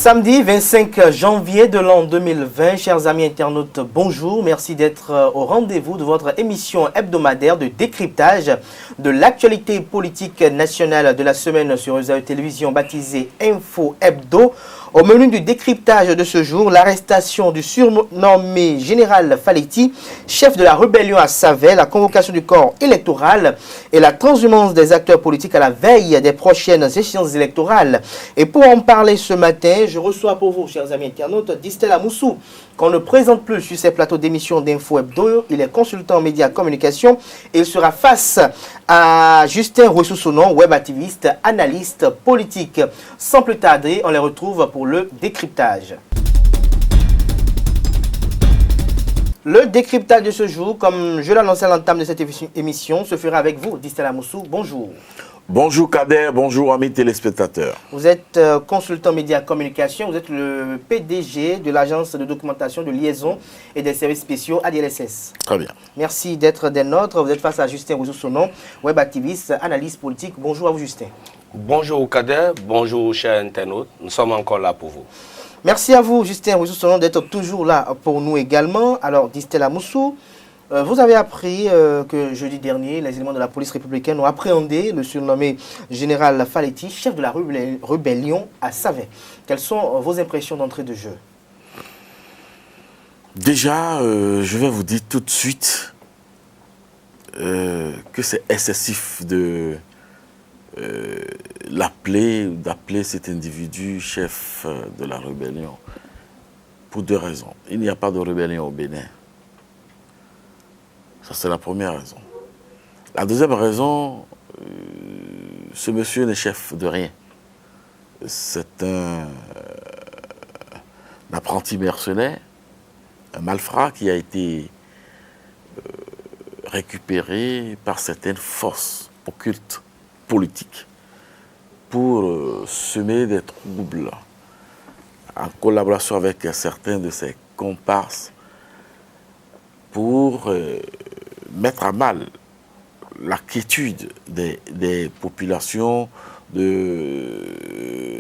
Samedi 25 janvier de l'an 2020, chers amis internautes, bonjour. Merci d'être au rendez-vous de votre émission hebdomadaire de décryptage de l'actualité politique nationale de la semaine sur Réseau Télévision baptisée Info Hebdo. Au menu du décryptage de ce jour, l'arrestation du surnommé général Faletti, chef de la rébellion à Savè, la convocation du corps électoral et la transhumance des acteurs politiques à la veille des prochaines échéances électorales. Et pour en parler ce matin, je reçois pour vous, chers amis internautes, Distel Amoussou, qu'on ne présente plus sur ces plateaux d'émission d'Info Hebdo. Il est consultant en médias communication et il sera face à Justin Rousseau-Sonon, web activiste, analyste politique. Sans plus tarder, on les retrouve pour le décryptage. Le décryptage de ce jour, comme je l'annonçais à l'entame de cette émission, se fera avec vous, Distel Amoussou. Bonjour. Bonjour Kader, bonjour amis téléspectateurs. Vous êtes consultant médias communication, vous êtes le PDG de l'agence de documentation de liaison et des services spéciaux ADLSS. Très bien. Merci d'être des nôtres. Vous êtes face à Justin Rousseau-Sonon, web activiste, analyste politique. Bonjour à vous Justin. Bonjour Kader, bonjour chers internautes, nous sommes encore là pour vous. Merci à vous Justin Rousseau-Sonon d'être toujours là pour nous également. Alors Distel Amoussou, vous avez appris que jeudi dernier, les éléments de la police républicaine ont appréhendé le surnommé général Faletti, chef de la rébellion à Savè. Quelles sont vos impressions d'entrée de jeu? Déjà, je vais vous dire tout de suite que c'est excessif de d'appeler cet individu chef de la rébellion pour deux raisons. Il n'y a pas de rébellion au Bénin. Ça, c'est la première raison. La deuxième raison, ce monsieur n'est chef de rien. C'est un apprenti mercenaire, un malfrat qui a été récupéré par certaines forces occultes politiques pour semer des troubles en collaboration avec certains de ses comparses pour mettre à mal la quiétude des populations de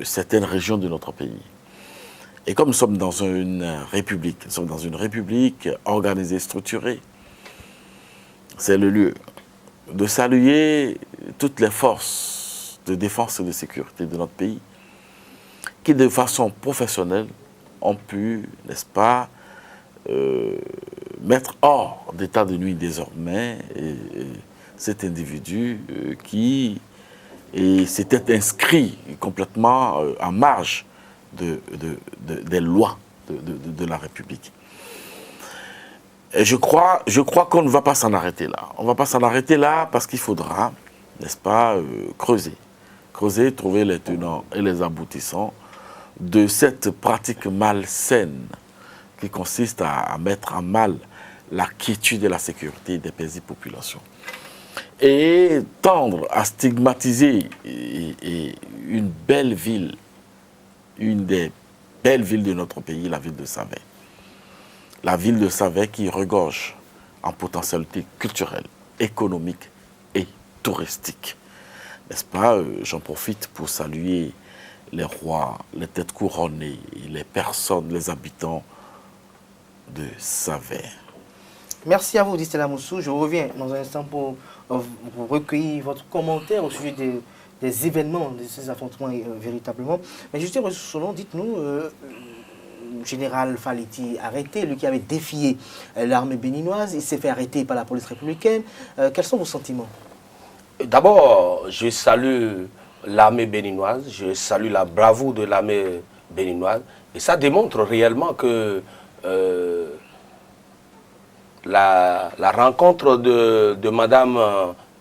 certaines régions de notre pays. Et comme nous sommes dans une république, organisée, structurée, c'est le lieu de saluer toutes les forces de défense et de sécurité de notre pays qui, de façon professionnelle, ont pu, n'est-ce pas, mettre hors d'état de nuit désormais cet individu qui s'était inscrit complètement en marge des lois de la République. Et je crois qu'on ne va pas s'en arrêter là. On ne va pas s'en arrêter là parce qu'il faudra, n'est-ce pas, creuser, trouver les tenants et les aboutissants de cette pratique malsaine qui consiste à mettre en mal la quiétude et la sécurité des paisibles populations. Et tendre à stigmatiser une belle ville, une des belles villes de notre pays, la ville de Savè. La ville de Savè qui regorge en potentialité culturelle, économique et touristique. N'est-ce pas? J'en profite pour saluer les rois, les têtes couronnées, les personnes, les habitants de Savè. Merci à vous, Distel Amoussou. Je reviens dans un instant pour recueillir votre commentaire au sujet des événements, de ces affrontements véritablement. Mais Justin Rousseau-Sonon, dites-nous, général Faletti arrêté, lui qui avait défié l'armée béninoise, il s'est fait arrêter par la police républicaine. Quels sont vos sentiments? D'abord, je salue l'armée béninoise, je salue la bravoure de l'armée béninoise. Et ça démontre réellement que la rencontre de Madame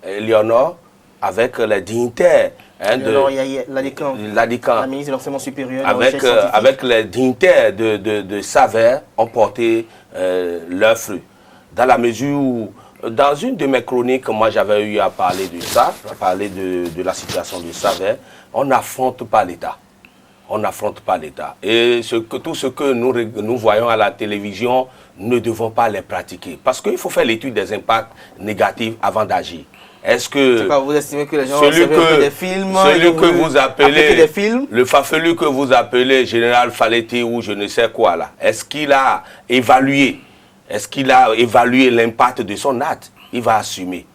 Eleonore avec les dignitaires la ministre de l'Enseignement supérieur, avec les dignitaires de Savè ont porté leurs fruits. Dans la mesure où, dans une de mes chroniques, moi j'avais eu à parler de ça, à parler de la situation de Savè, on n'affronte pas l'État. On n'affronte pas l'État. Et tout ce que nous voyons à la télévision, ne devons pas les pratiquer. Parce qu'il faut faire l'étude des impacts négatifs avant d'agir. Est-ce que vous estimez que les gens celui des films, celui que vous appelez des films? Le farfelu que vous appelez général Faletti ou je ne sais quoi là, est-ce qu'il a évalué l'impact de son acte? Il va assumer.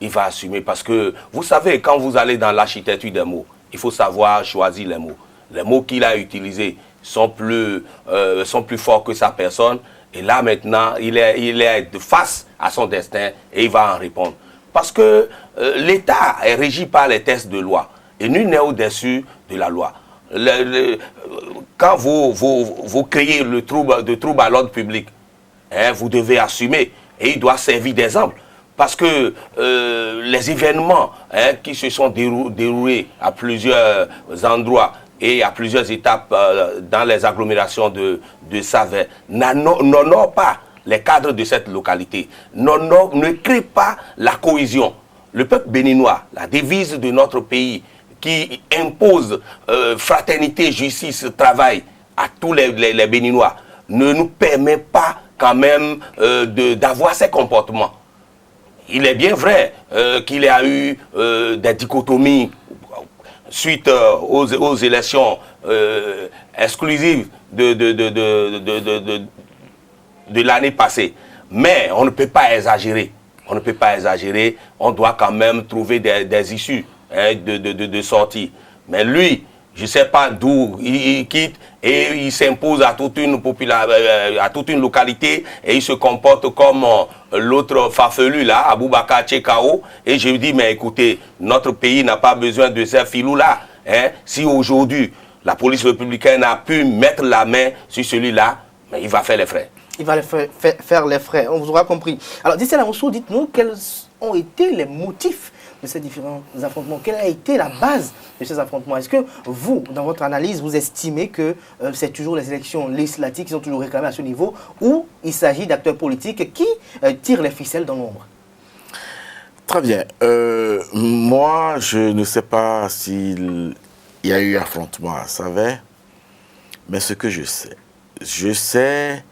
Il va assumer parce que vous savez, quand vous allez dans l'architecture des mots, il faut savoir choisir les mots. Les mots qu'il a utilisés sont plus forts que sa personne. Et là maintenant, il est face à son destin et il va en répondre. Parce que l'État est régi par les textes de loi et nul n'est au-dessus de la loi. Quand vous créez le trouble à l'ordre public, hein, vous devez assumer et il doit servir d'exemple. Parce que les événements qui se sont déroulés à plusieurs endroits et à plusieurs étapes dans les agglomérations de Savè n'honorent pas les cadres de cette localité, ne créent pas la cohésion. Le peuple béninois, la devise de notre pays qui impose fraternité, justice, travail à tous les Béninois, ne nous permet pas quand même d'avoir ces comportements. Il est bien vrai qu'il y a eu des dichotomies suite aux élections exclusives de l'année passée. Mais on ne peut pas exagérer. On ne peut pas exagérer. On doit quand même trouver des issues de sortie. Mais lui, je ne sais pas d'où il quitte et il s'impose à toute une localité et il se comporte comme l'autre farfelu là, Aboubakar Tchekao. Et je lui dis, mais écoutez, notre pays n'a pas besoin de ces filous-là. Hein. Si aujourd'hui, la police républicaine a pu mettre la main sur celui-là, mais il va faire les frais. Il va faire les frais, on vous aura compris. Alors, Dissel Amousou, dites-nous quels ont été les motifs de ces différents affrontements. Quelle a été la base de ces affrontements? Est-ce que vous, dans votre analyse, vous estimez que c'est toujours les élections législatives qui sont toujours réclamées à ce niveau, ou il s'agit d'acteurs politiques qui tirent les ficelles dans l'ombre? Très bien. Moi, je ne sais pas s'il y a eu affrontement à Savè, mais ce que je sais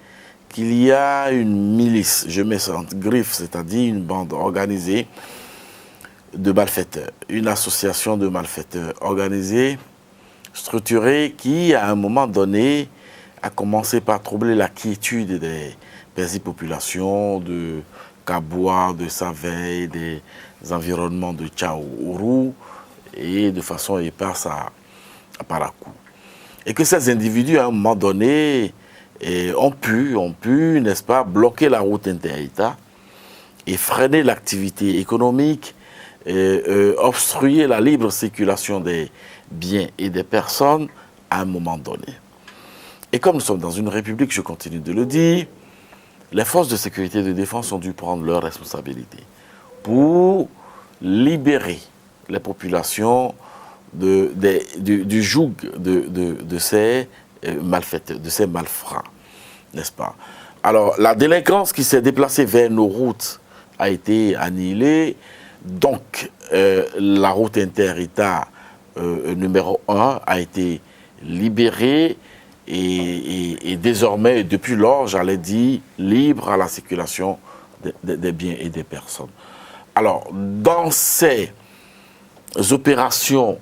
qu'il y a une milice, je mets ça entre griffes, c'est-à-dire une bande organisée de malfaiteurs, une association de malfaiteurs organisée, structurée, qui, à un moment donné, a commencé par troubler la quiétude des paisibles populations de Kaboua, de Savè, des environnements de Tchaourou, et de façon éparse à Parakou. Et que ces individus, à un moment donné, ont pu, n'est-ce pas, bloquer la route inter-État et freiner l'activité économique, obstruer la libre circulation des biens et des personnes à un moment donné. Et comme nous sommes dans une république, je continue de le dire, les forces de sécurité et de défense ont dû prendre leurs responsabilités pour libérer les populations du joug de ces malfaiteurs, de ces malfrats, n'est-ce pas? Alors, la délinquance qui s'est déplacée vers nos routes a été annihilée. Donc, la route inter-État numéro 1 a été libérée et désormais, depuis lors, j'allais dire, libre à la circulation des biens et des personnes. Alors, dans ces opérations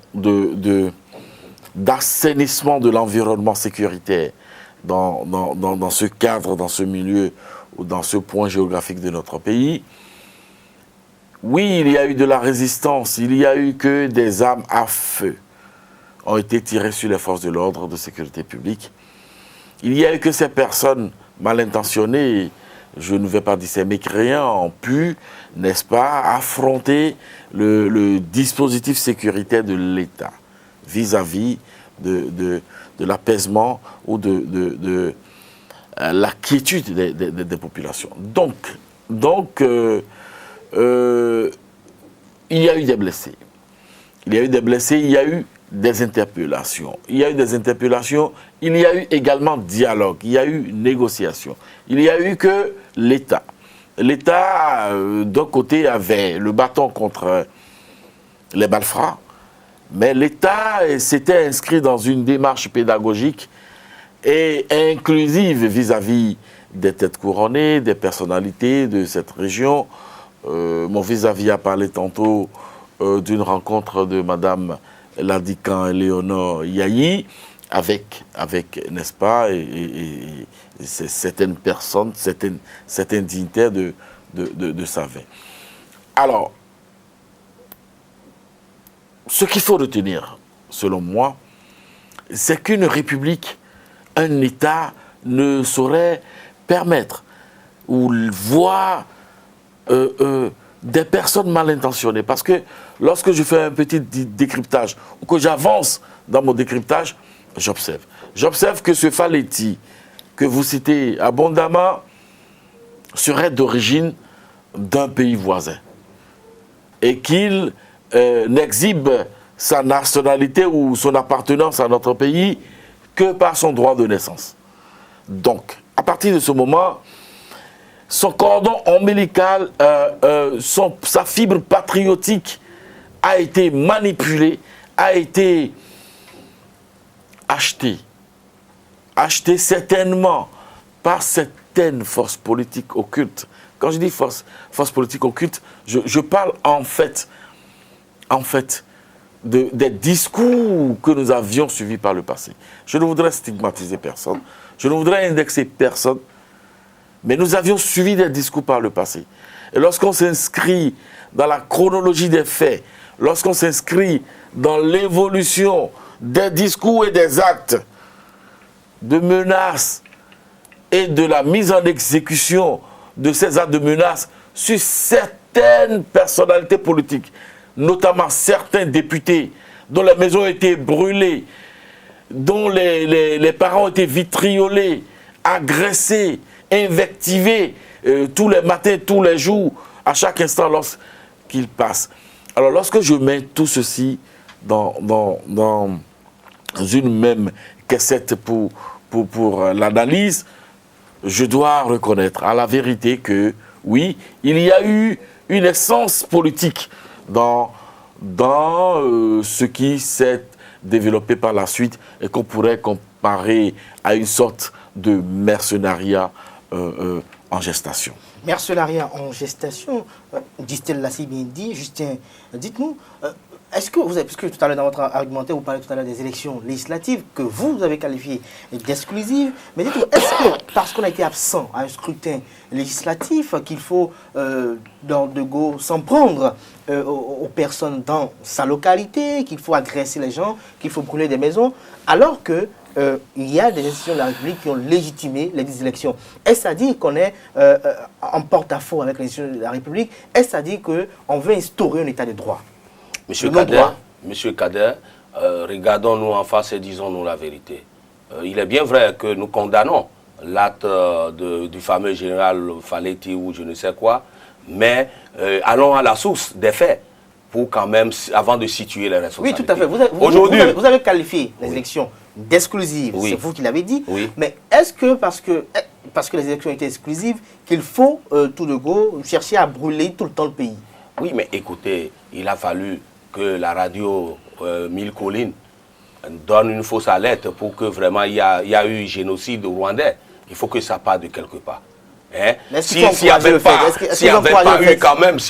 d'assainissement de l'environnement sécuritaire, dans ce cadre, dans ce milieu, ou dans ce point géographique de notre pays, oui, il y a eu de la résistance, il y a eu que des armes à feu ont été tirées sur les forces de l'ordre de sécurité publique. Il y a eu que ces personnes mal intentionnées, je ne vais pas dire ces mécréants, ont pu, n'est-ce pas, affronter le dispositif sécuritaire de l'État vis-à-vis de l'apaisement ou de la quiétude des populations. Donc, il y a eu des blessés. Il y a eu des blessés, il y a eu des interpellations. Il y a eu des interpellations, il y a eu également dialogue, il y a eu négociation. Il y a eu que l'État. L'État, d'un côté, avait le bâton contre les malfrats, mais l'État s'était inscrit dans une démarche pédagogique et inclusive vis-à-vis des têtes couronnées, des personnalités de cette région, mon vis-à-vis a parlé tantôt d'une rencontre de Madame Ladikan Léonore Yahi avec n'est-ce pas, et certaines personnes, certains dignitaires de Saint-Vin. Alors, ce qu'il faut retenir, selon moi, c'est qu'une république, un État ne saurait permettre ou voir des personnes mal intentionnées. Parce que lorsque je fais un petit décryptage ou que j'avance dans mon décryptage, j'observe. J'observe que ce Faletti que vous citez abondamment serait d'origine d'un pays voisin et qu'il n'exhibe sa nationalité ou son appartenance à notre pays que par son droit de naissance. Donc, à partir de ce moment, son cordon ombilical, sa fibre patriotique a été manipulée, a été achetée certainement par certaines forces politiques occultes. Quand je dis forces politiques occultes, je parle en fait des discours que nous avions suivis par le passé. Je ne voudrais stigmatiser personne, je ne voudrais indexer personne, mais nous avions suivi des discours par le passé. Et lorsqu'on s'inscrit dans la chronologie des faits, lorsqu'on s'inscrit dans l'évolution des discours et des actes de menaces et de la mise en exécution de ces actes de menaces sur certaines personnalités politiques, notamment certains députés dont les maisons ont été brûlées, dont les parents ont été vitriolés, agressés, invectivés tous les matins, tous les jours, à chaque instant lorsqu'ils passent. Alors lorsque je mets tout ceci dans une même cassette pour l'analyse, je dois reconnaître à la vérité que oui, il y a eu une essence politique dans ce qui s'est développé par la suite et qu'on pourrait comparer à une sorte de mercenariat en gestation. Mercenariat en gestation, Distel l'a si bien dit. Justin, dites-nous, est-ce que vous avez, puisque tout à l'heure dans votre argumentaire, vous parlez tout à l'heure des élections législatives que vous avez qualifiées d'exclusives, mais dites-nous, est-ce que parce qu'on a été absent à un scrutin législatif, qu'il faut de go s'en prendre aux personnes dans sa localité, qu'il faut agresser les gens, qu'il faut brûler des maisons, alors que il y a des institutions de la République qui ont légitimé les élections. Est-ce à dire qu'on est en porte-à-faux avec les institutions de la République? Est-ce à dire qu'on veut instaurer un état de droit? Monsieur Kader, regardons-nous en face et disons-nous la vérité. Il est bien vrai que nous condamnons l'acte du fameux général Faletti ou je ne sais quoi, mais allons à la source des faits pour quand même, avant de situer les responsabilités. Oui, tout à fait. Vous avez qualifié les élections d'exclusives, c'est vous qui l'avez dit, mais est-ce que parce que les élections étaient exclusives, qu'il faut tout de go chercher à brûler tout le temps le pays? Oui, mais écoutez, il a fallu que la radio Mille Collines donne une fausse alerte pour que vraiment il y a eu génocide rwandais. Il faut que ça parte de quelque part. Hein? S'il n'y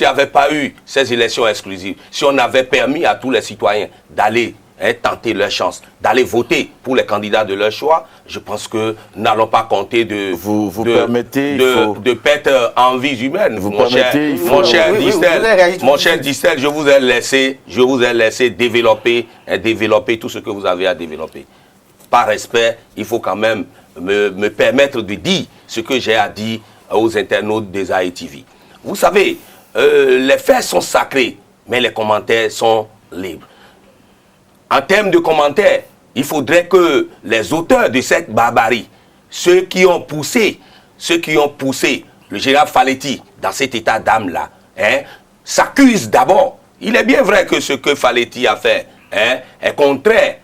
avait pas eu ces élections exclusives, si on avait permis à tous les citoyens d'aller tenter leur chance, d'aller voter pour les candidats de leur choix, je pense que nous n'allons pas compter de perte en vies humaines. Mon cher Distel, je vous ai laissé développer tout ce que vous avez à développer. Par respect, il faut quand même me permettre de dire ce que j'ai à dire aux internautes des AETV. Vous savez, les faits sont sacrés, mais les commentaires sont libres. En termes de commentaires, il faudrait que les auteurs de cette barbarie, ceux qui ont poussé le général Faletti dans cet état d'âme-là, s'accusent d'abord. Il est bien vrai que ce que Faletti a fait est contraire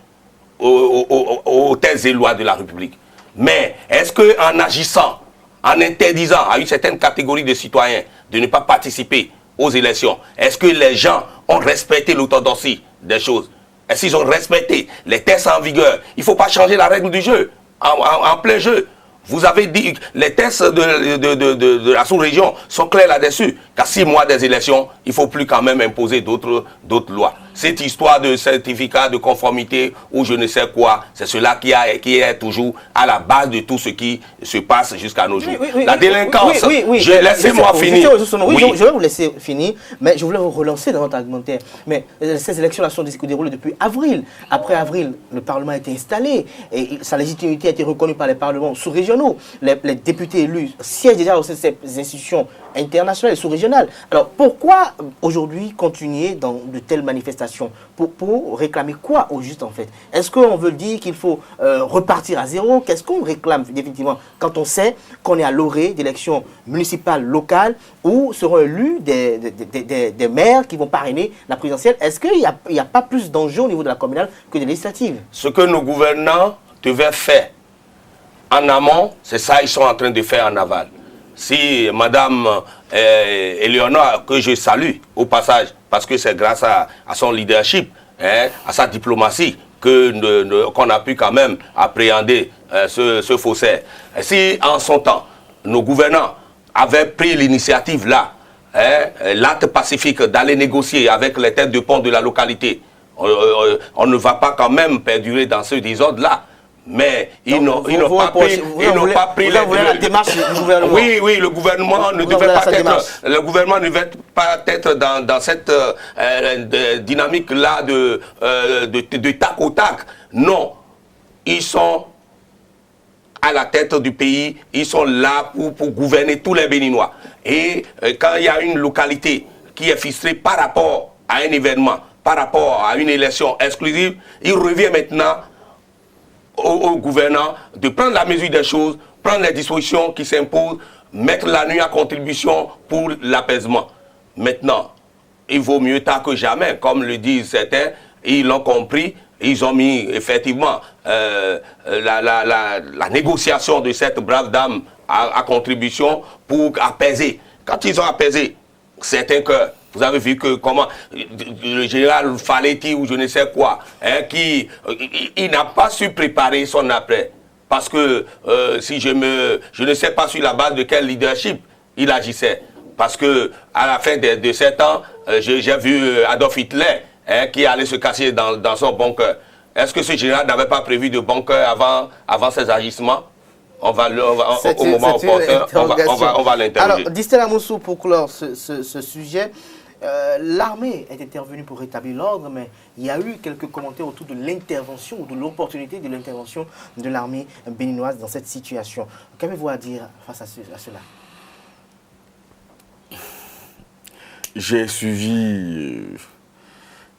aux thèses et lois de la République. Mais est-ce qu'en agissant, en interdisant à une certaine catégorie de citoyens de ne pas participer aux élections, est-ce que les gens ont respecté l'orthodoxie des choses? Est-ce qu'ils ont respecté les textes en vigueur? Il ne faut pas changer la règle du jeu, en plein jeu. Vous avez dit, les tests de la sous-région sont clairs là-dessus, qu'à 6 mois des élections, il ne faut plus quand même imposer d'autres lois. Cette histoire de certificat de conformité ou je ne sais quoi, c'est cela qui est toujours à la base de tout ce qui se passe jusqu'à nos jours. La délinquance, laissez-moi finir. Je vais vous laisser finir, mais je voulais vous relancer dans votre argumentaire. Mais ces élections-là sont déroulées depuis avril. Après avril, le Parlement a été installé et sa légitimité a été reconnue par les parlements sous-régionaux. Les députés élus siègent déjà au sein de ces institutions internationales et sous-régionales. Alors pourquoi aujourd'hui continuer dans de telles manifestations pour réclamer quoi au juste en fait? Est-ce qu'on veut dire qu'il faut repartir à zéro? Qu'est-ce qu'on réclame définitivement quand on sait qu'on est à l'orée d'élections municipales locales où seront élus des maires qui vont parrainer la présidentielle? Est-ce qu'il n'y a pas plus d'enjeux au niveau de la communale que des législatives? Ce que nos gouvernants devaient faire en amont, c'est ça ils sont en train de faire en aval. Si Madame Éléonore, que je salue au passage, parce que c'est grâce à son leadership, à sa diplomatie, qu'on a pu quand même appréhender ce faussaire. Si en son temps, nos gouvernants avaient pris l'initiative là, l'acte pacifique d'aller négocier avec les têtes de pont de la localité, on ne va pas quand même perdurer dans ce désordre-là. Mais ils n'ont pas pris la démarche du gouvernement. Oui, le gouvernement ne devait pas être dans cette dynamique-là de tac au tac. Non, ils sont à la tête du pays, ils sont là pour gouverner tous les Béninois. Et quand il y a une localité qui est fistrée par rapport à un événement, par rapport à une élection exclusive, il revient maintenant aux gouvernants de prendre la mesure des choses, prendre les dispositions qui s'imposent, mettre la nuit à contribution pour l'apaisement. Maintenant, il vaut mieux tard que jamais, comme le disent certains, ils l'ont compris, ils ont mis effectivement la négociation de cette brave dame à contribution pour apaiser. Quand ils ont apaisé certains cœurs, vous avez vu que comment le général Faletti ou je ne sais quoi, il n'a pas su préparer son après. Parce que si je ne sais pas sur la base de quel leadership il agissait. Parce que à la fin de 7 ans, j'ai vu Adolf Hitler qui allait se cacher dans son bunker. Est-ce que ce général n'avait pas prévu de bunker avant ses agissements? Au moment opportun, on va l'interroger. Alors, Distel Amoussou, pour clore ce sujet, l'armée est intervenue pour rétablir l'ordre, mais il y a eu quelques commentaires autour de l'intervention ou de l'opportunité de l'intervention de l'armée béninoise dans cette situation. Qu'avez-vous à dire face à cela? J'ai suivi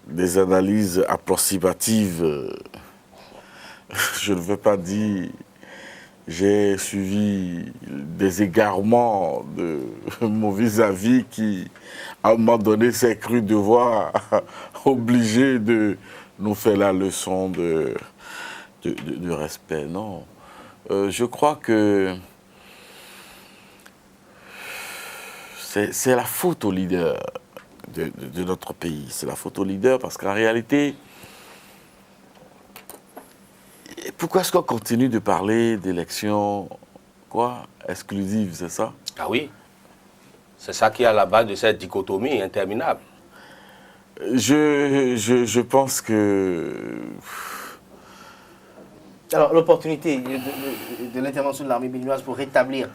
des analyses approximatives. Je ne veux pas dire... J'ai suivi des égarements de mon vis-à-vis qui, à un moment donné, s'est cru devoir obligé de nous faire la leçon de respect. Non. Je crois que c'est la faute aux leaders de notre pays. C'est la faute aux leaders parce qu'en réalité... Pourquoi est-ce qu'on continue de parler d'élections exclusives, c'est ça? Ah oui, c'est ça qui est à la base de cette dichotomie interminable. Je pense que... Alors, l'opportunité de l'intervention de l'armée béninoise pour rétablir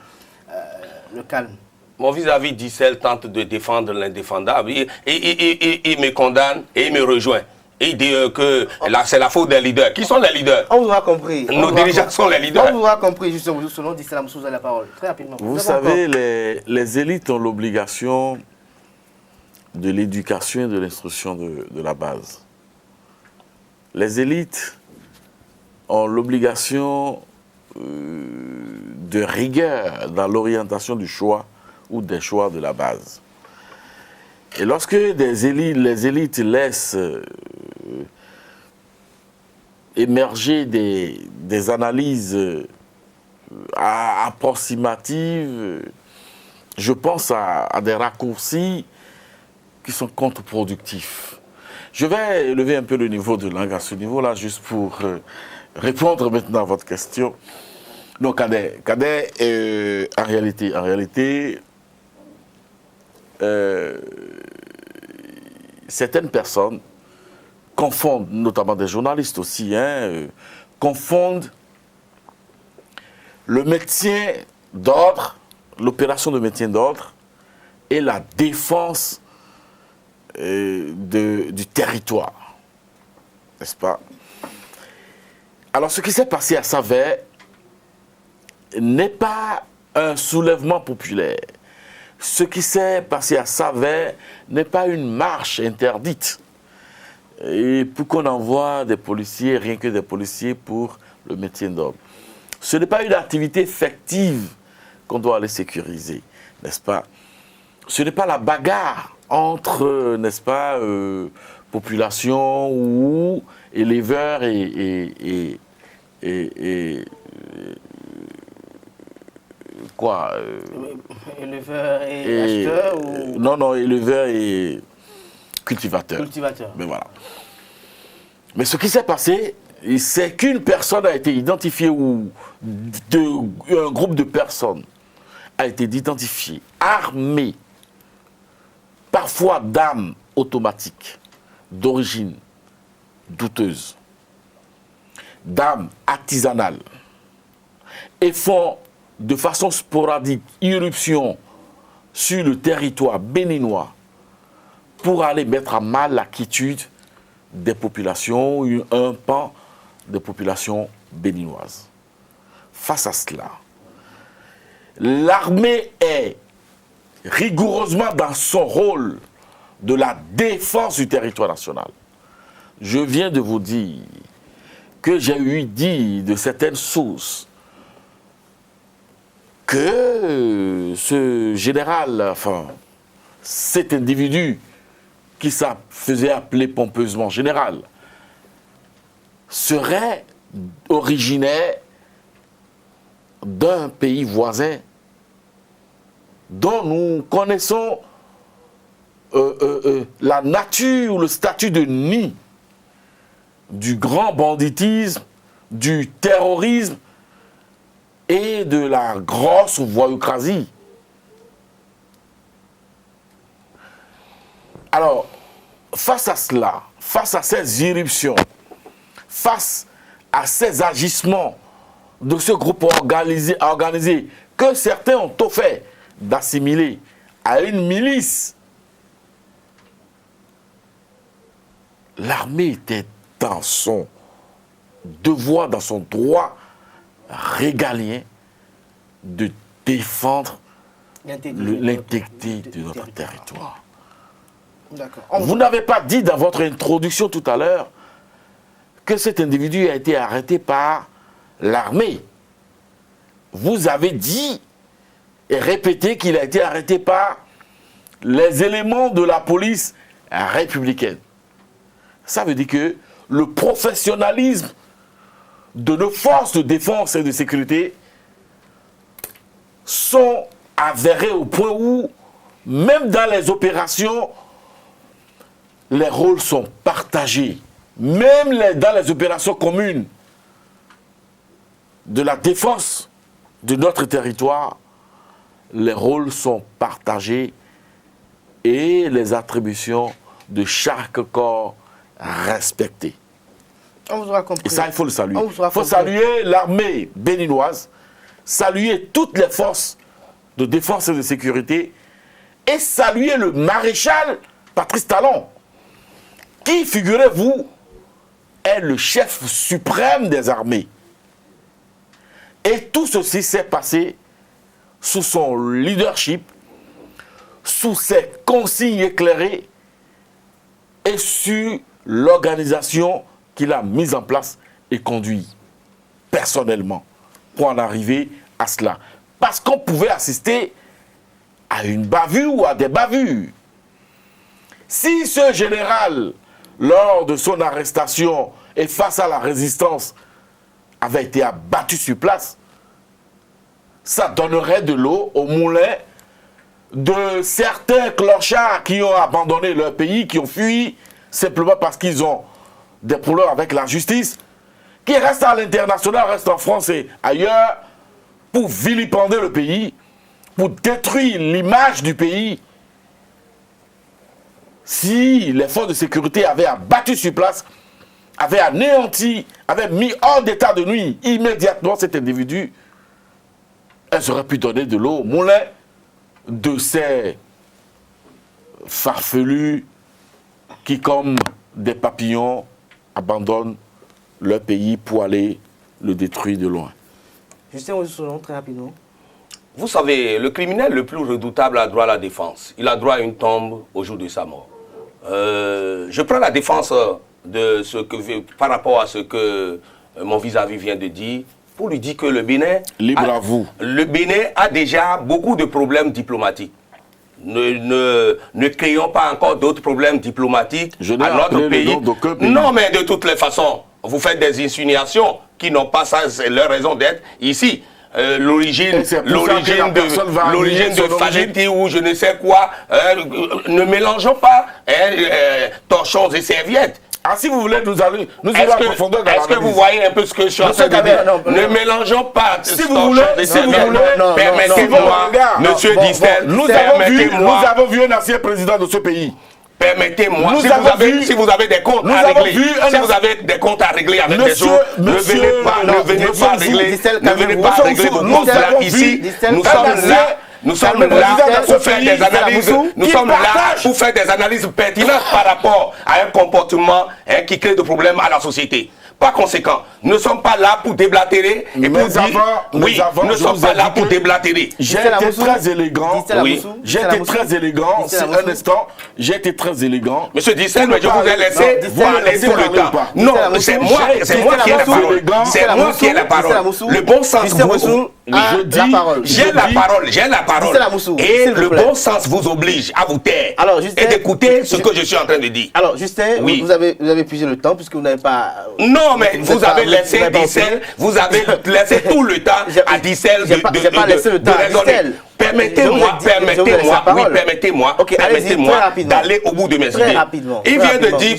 le calme. Mon vis-à-vis d'Issel tente de défendre l'indéfendable. Il me condamne et il me rejoint. Il dit que c'est la faute des leaders. Qui sont les leaders? On vous a compris. Nos dirigeants sont les leaders. On vous a compris, justement, selon Distel Amoussou, la parole. Très rapidement. Vous savez, les élites ont l'obligation de l'éducation et de l'instruction de la base. Les élites ont l'obligation de rigueur dans l'orientation du choix ou des choix de la base. Et lorsque les élites laissent émerger des analyses approximatives, je pense à des raccourcis qui sont contre-productifs. Je vais élever un peu le niveau de langue à ce niveau-là, juste pour répondre maintenant à votre question. Non, Cadet, en réalité, certaines personnes confondent, notamment des journalistes aussi, confondent le maintien d'ordre, l'opération de maintien d'ordre et la défense du territoire. N'est-ce pas? Alors, ce qui s'est passé à Savès n'est pas un soulèvement populaire. Ce qui s'est passé à Savès n'est pas une marche interdite. Et pour qu'on envoie des policiers, rien que des policiers pour le maintien d'ordre. Ce n'est pas une activité effective qu'on doit aller sécuriser, n'est-ce pas? Ce n'est pas la bagarre entre, n'est-ce pas, population ou éleveurs et quoi éleveurs et acheteurs ou... Non, éleveurs et cultivateurs. Cultivateurs. Mais voilà. Mais ce qui s'est passé, c'est qu'une personne a été identifiée ou un groupe de personnes a été identifié, armé, parfois d'armes automatiques d'origine douteuse, d'armes artisanales, et font de façon sporadique irruption sur le territoire béninois pour aller mettre à mal la quiétude des populations, un pan des populations béninoises. Face à cela, l'armée est rigoureusement dans son rôle de la défense du territoire national. Je viens de vous dire que j'ai eu dit de certaines sources que ce général, enfin, cet individu qui se faisait appeler pompeusement général, serait originaire d'un pays voisin dont nous connaissons la nature, le statut de nid du grand banditisme, du terrorisme et de la grosse voyoucrasie. Alors, face à cela, face à ces irruptions, face à ces agissements de ce groupe organisé que certains ont tout fait d'assimiler à une milice, l'armée était dans son devoir, dans son droit régalien de défendre l'intégrité de notre territoire. Vous n'avez pas dit dans votre introduction tout à l'heure que cet individu a été arrêté par l'armée. Vous avez dit et répété qu'il a été arrêté par les éléments de la police républicaine. Ça veut dire que le professionnalisme de nos forces de défense et de sécurité sont avérés au point où, même dans les opérations, les rôles sont partagés. Même dans les opérations communes de la défense de notre territoire, les rôles sont partagés et les attributions de chaque corps respectées. On vous aura compris. Et ça, il faut le saluer. Il faut saluer l'armée béninoise, saluer toutes les forces de défense et de sécurité et saluer le maréchal Patrice Talon, qui, figurez-vous, est le chef suprême des armées. Et tout ceci s'est passé sous son leadership, sous ses consignes éclairées et sur l'organisation qu'il a mise en place et conduit personnellement pour en arriver à cela. Parce qu'on pouvait assister à une bavure ou à des bavures. Si ce général, lors de son arrestation et face à la résistance, avait été abattu sur place, ça donnerait de l'eau au moulin de certains clochards qui ont abandonné leur pays, qui ont fui simplement parce qu'ils ont des problèmes avec la justice, qui restent à l'international, restent en France et ailleurs, pour vilipender le pays, pour détruire l'image du pays. Si les forces de sécurité avaient abattu sur place, avaient anéanti, avaient mis hors d'état de nuire immédiatement cet individu, elles auraient pu donner de l'eau au moulin de ces farfelus qui, comme des papillons, abandonnent leur pays pour aller le détruire de loin. Justin Oussoulon, très rapidement. Vous savez, le criminel le plus redoutable a droit à la défense. Il a droit à une tombe au jour de sa mort. Je prends la défense de ce que, par rapport à ce que mon vis-à-vis vient de dire, pour lui dire que le Bénin... Libre à vous. Le Bénin a déjà beaucoup de problèmes diplomatiques. Ne créons pas encore d'autres problèmes diplomatiques à notre pays. Non, mais de toutes les façons, vous faites des insinuations qui n'ont pas ça, c'est leur raison d'être ici. L'origine de Faletti ou je ne sais quoi, ne mélangeons pas torchons et serviettes. Ah, si vous voulez, nous allons en profondeur dans Est-ce que vous voyez un peu ce que je suis en train de dire? Ne mélangeons pas. Si vous voulez, permettez-moi, monsieur Distel, nous avons vu un ancien président de ce pays. Permettez-moi, si vous avez des comptes à régler, si vous avez des comptes à régler avec des gens, ne venez pas régler vos comptes là, ici. Nous sommes là pour faire des analyses. Nous sommes là pour faire des analyses pertinentes par rapport à un comportement qui crée des problèmes à la société. Par conséquent, nous ne sommes pas là pour déblatérer et pour dire... Oui, nous ne sommes pas là pour déblatérer. J'ai été très élégant. J'ai été très élégant. C'est un instant. J'ai été très élégant. Monsieur Dissel, mais je vous ai laissé parler tout le temps. Non, c'est moi qui ai la parole. C'est moi qui ai la parole. Le bon sens vous... J'ai la parole. Et le bon sens vous oblige à vous taire et d'écouter ce que je suis en train de dire. Alors, Justin, vous avez puisé le temps puisque vous n'avez pas... Non, mais vous avez laissé Dissel, vous avez laissé tout le temps à Dissel de raisonner. Permettez-moi d'aller au bout de mes idées. Il vient de dire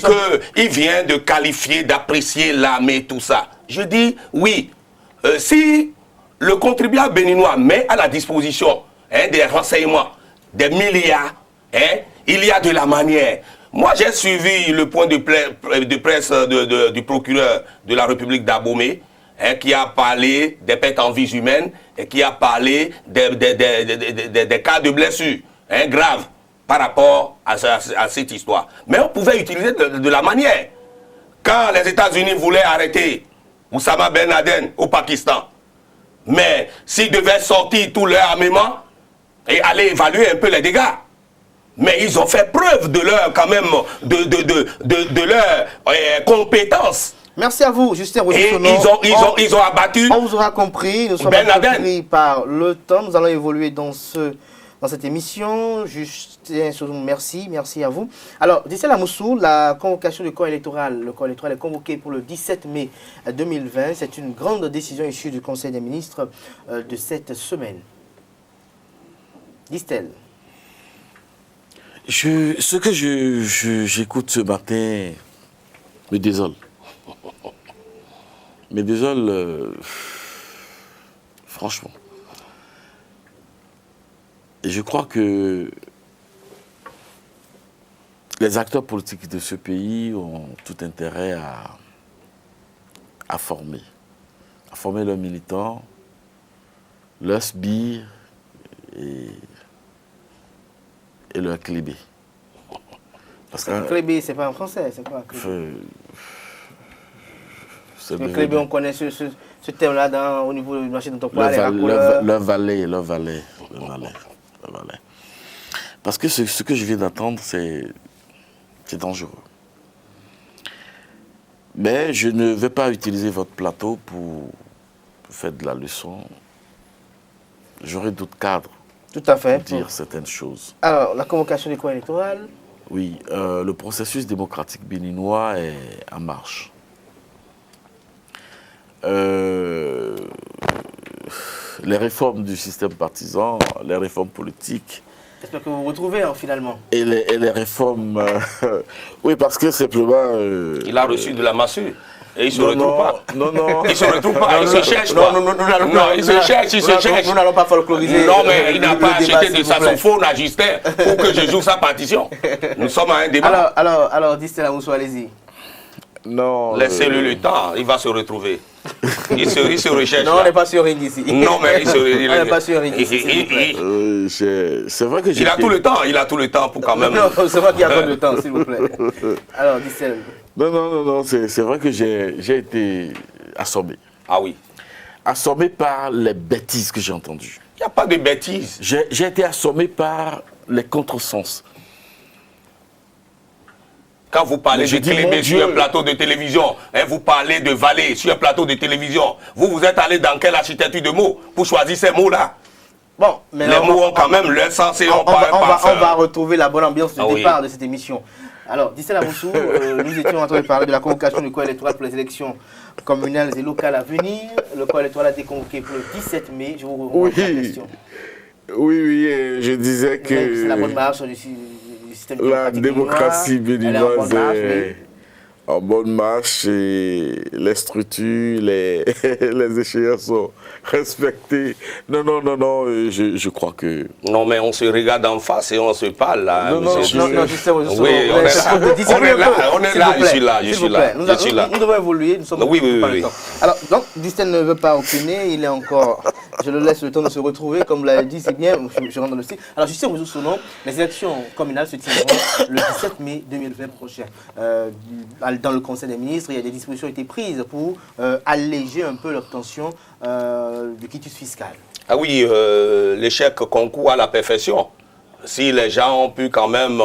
qu'il vient de qualifier, d'apprécier l'armée, tout ça. Je dis oui, si le contribuable béninois met à la disposition des renseignements, des milliards, il y a de la manière. Moi, j'ai suivi le point de presse du procureur de la République d'Abomey, qui a parlé des pertes en vies humaines et qui a parlé des cas de blessures graves par rapport à cette histoire. Mais on pouvait utiliser de la manière. Quand les États-Unis voulaient arrêter Oussama Ben Laden au Pakistan, mais s'ils devaient sortir tout leur armement et aller évaluer un peu les dégâts, mais ils ont fait preuve de leur, quand même, de leur compétence. Merci à vous, Justin. Et ils ont abattu. On vous aura compris. Nous sommes pris par le temps. Nous allons évoluer dans cette émission. Justin, merci à vous. Alors, Dissel Amoussou, la convocation du corps électoral, le corps électoral est convoqué pour le 17 mai 2020. C'est une grande décision issue du Conseil des ministres de cette semaine. Distel. Ce que j'écoute ce matin me désole. Me désole, franchement. Et je crois que les acteurs politiques de ce pays ont tout intérêt à former leurs militants, leurs sbires et leur clébé. Parce que clébé, c'est pas en français, c'est quoi le clébé, on connaît ce terme-là au niveau du marché dont on parle. Leur valet. Parce que ce que je viens d'entendre, c'est dangereux. Mais je ne vais pas utiliser votre plateau pour faire de la leçon. J'aurai d'autres cadres. Tout à fait. Pour dire certaines choses. Alors, la convocation du corps électoral. Oui, le processus démocratique béninois est en marche. Les réformes du système partisan, les réformes politiques. J'espère que vous vous retrouvez finalement. Et les réformes... oui, parce que simplement... il a reçu de la massue. Et il ne se retrouve pas. Non, non. Il ne se retrouve pas, il se cherche pas. Non, il se cherche, il se cherche. Nous n'allons pas folkloriser. Non, mais il n'a pas acheté de saxophone à Justin pour que je joue sa partition. Nous sommes à un débat. Alors, Distel Amoussou, allez-y. Non. Laissez-le le temps, il va se retrouver. Il se recherche. Non, on n'est pas sur Ring ici. Non, mais on n'est pas sur Ring ici. C'est vrai que il a tout le temps pour quand même. Non, c'est moi qui a trop de temps, s'il vous plaît. Alors, Distel. Non, c'est vrai que j'ai été assommé. Ah oui. Assommé par les bêtises que j'ai entendues. Il n'y a pas de bêtises. J'ai été assommé par les contresens. Quand vous parlez de Clébé sur un plateau de télévision, hein, vous parlez de Vallée sur un plateau de télévision, vous êtes allé dans quelle architecture de mots pour choisir ces mots-là? Bon, mais les mots ont quand même leur sens et on va retrouver la bonne ambiance de départ de cette émission. Alors, Distel Amoussou, nous étions en train de parler de la convocation du corps électoral pour les élections communales et locales à venir. Le corps électoral a été convoqué pour le 17 mai. Je vous remets la question. Oui, je disais que... C'est la bonne marche du système la démocratie béninoise est en bonne marche et les structures, les échéances sont respectées. Non, je crois que... Non, mais on se regarde en face et on se parle là. Non, justement. Oui, on est là, je suis là. Nous devons évoluer, nous sommes pas le temps. Alors, donc, Distel ne veut pas opiner, il est encore... Je le laisse le temps de se retrouver, comme l'a dit, c'est bien, je rentre dans le style. Alors, je sais, son nom, les élections communales se tiendront le 17 mai 2020 prochain. Dans le Conseil des ministres, il y a des dispositions qui ont été prises pour alléger un peu l'obtention du quitus fiscal. Ah oui, l'échec concourt à la perfection. Si les gens ont pu quand même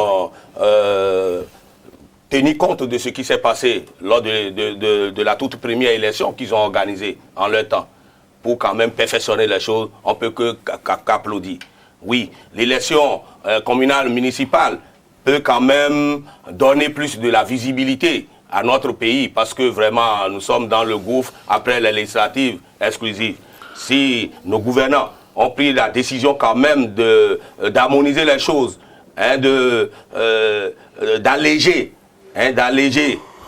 tenir compte de ce qui s'est passé lors de la toute première élection qu'ils ont organisée en leur temps, pour quand même perfectionner les choses, on ne peut qu'applaudir. Oui, l'élection communale municipale peut quand même donner plus de la visibilité à notre pays parce que vraiment nous sommes dans le gouffre après les législatives exclusives. Si nos gouvernants ont pris la décision quand même d'harmoniser les choses, hein, d'alléger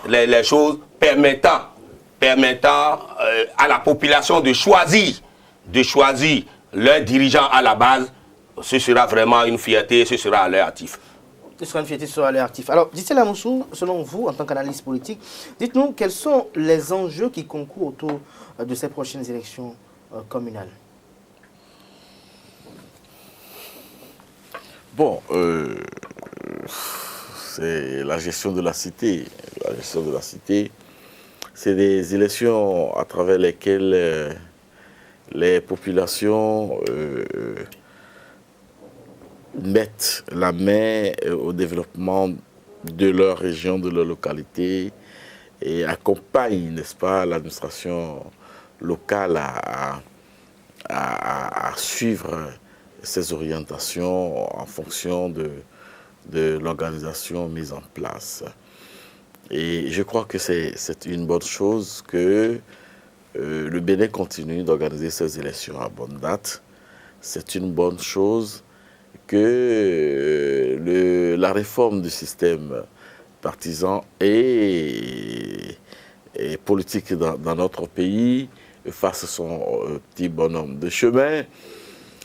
les choses permettant à la population de choisir leurs dirigeants à la base, ce sera vraiment une fierté, ce sera à leur actif. Ce sera une fierté, ce sera à leur actif. Alors, Distel Amoussou, selon vous, en tant qu'analyste politique, dites-nous quels sont les enjeux qui concourent autour de ces prochaines élections communales. Bon, c'est la gestion de la cité. La gestion de la cité, c'est des élections à travers lesquelles les populations mettent la main au développement de leur région, de leur localité et accompagnent, n'est-ce pas, l'administration locale à suivre ces orientations en fonction de l'organisation mise en place. Et je crois que c'est une bonne chose que le Bénin continue d'organiser ces élections à bonne date. C'est une bonne chose que la réforme du système partisan et politique dans notre pays fasse son petit bonhomme de chemin.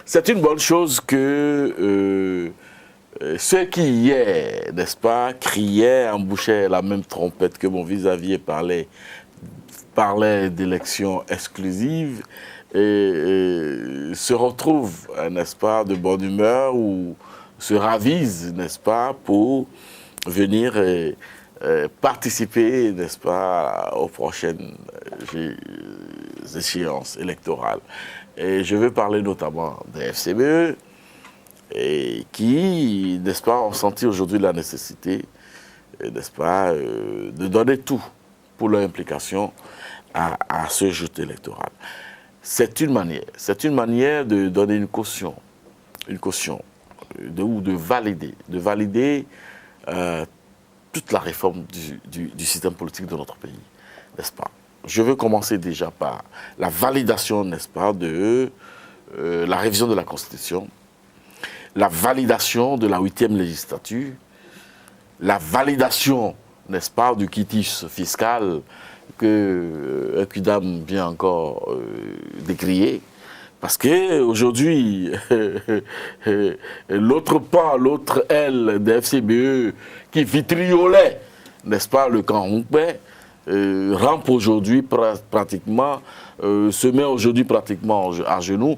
C'est une bonne chose que ceux qui hier, n'est-ce pas, criaient, embouchaient la même trompette que mon vis-à-vis parlait d'élections exclusives, se retrouvent, n'est-ce pas, de bonne humeur ou se ravisent, n'est-ce pas, pour venir participer, n'est-ce pas, aux prochaines échéances électorales. Et je veux parler notamment des FCBE, et qui, n'est-ce pas, ont senti aujourd'hui la nécessité, n'est-ce pas, de donner tout pour leur implication à ce jeu électoral. C'est une manière de donner une caution, de valider toute la réforme du système politique de notre pays, n'est-ce pas. Je veux commencer déjà par la validation, n'est-ce pas, de la révision de la Constitution, la validation de la 8e législature, la validation, n'est-ce pas, du quitus fiscal que Equidam vient encore décrier. Parce qu'aujourd'hui, l'autre pan, l'autre aile des FCBE qui vitriolait, n'est-ce pas, le camp Roumpé, rampe aujourd'hui pratiquement, se met aujourd'hui pratiquement à genoux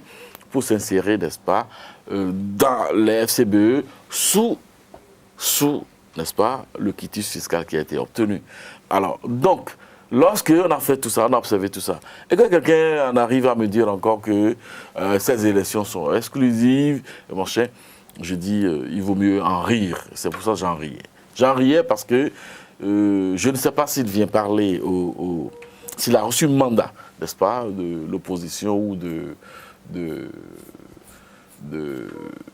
pour s'insérer, n'est-ce pas, dans les FCBE sous, n'est-ce pas, le quitus fiscal qui a été obtenu. Alors, donc, lorsqu'on a fait tout ça, on a observé tout ça, et que quelqu'un en arrive à me dire encore que ces élections sont exclusives, et mon cher, je dis, il vaut mieux en rire. C'est pour ça que j'en riais. J'en riais parce que je ne sais pas s'il vient parler, s'il a reçu un mandat, n'est-ce pas, de l'opposition ou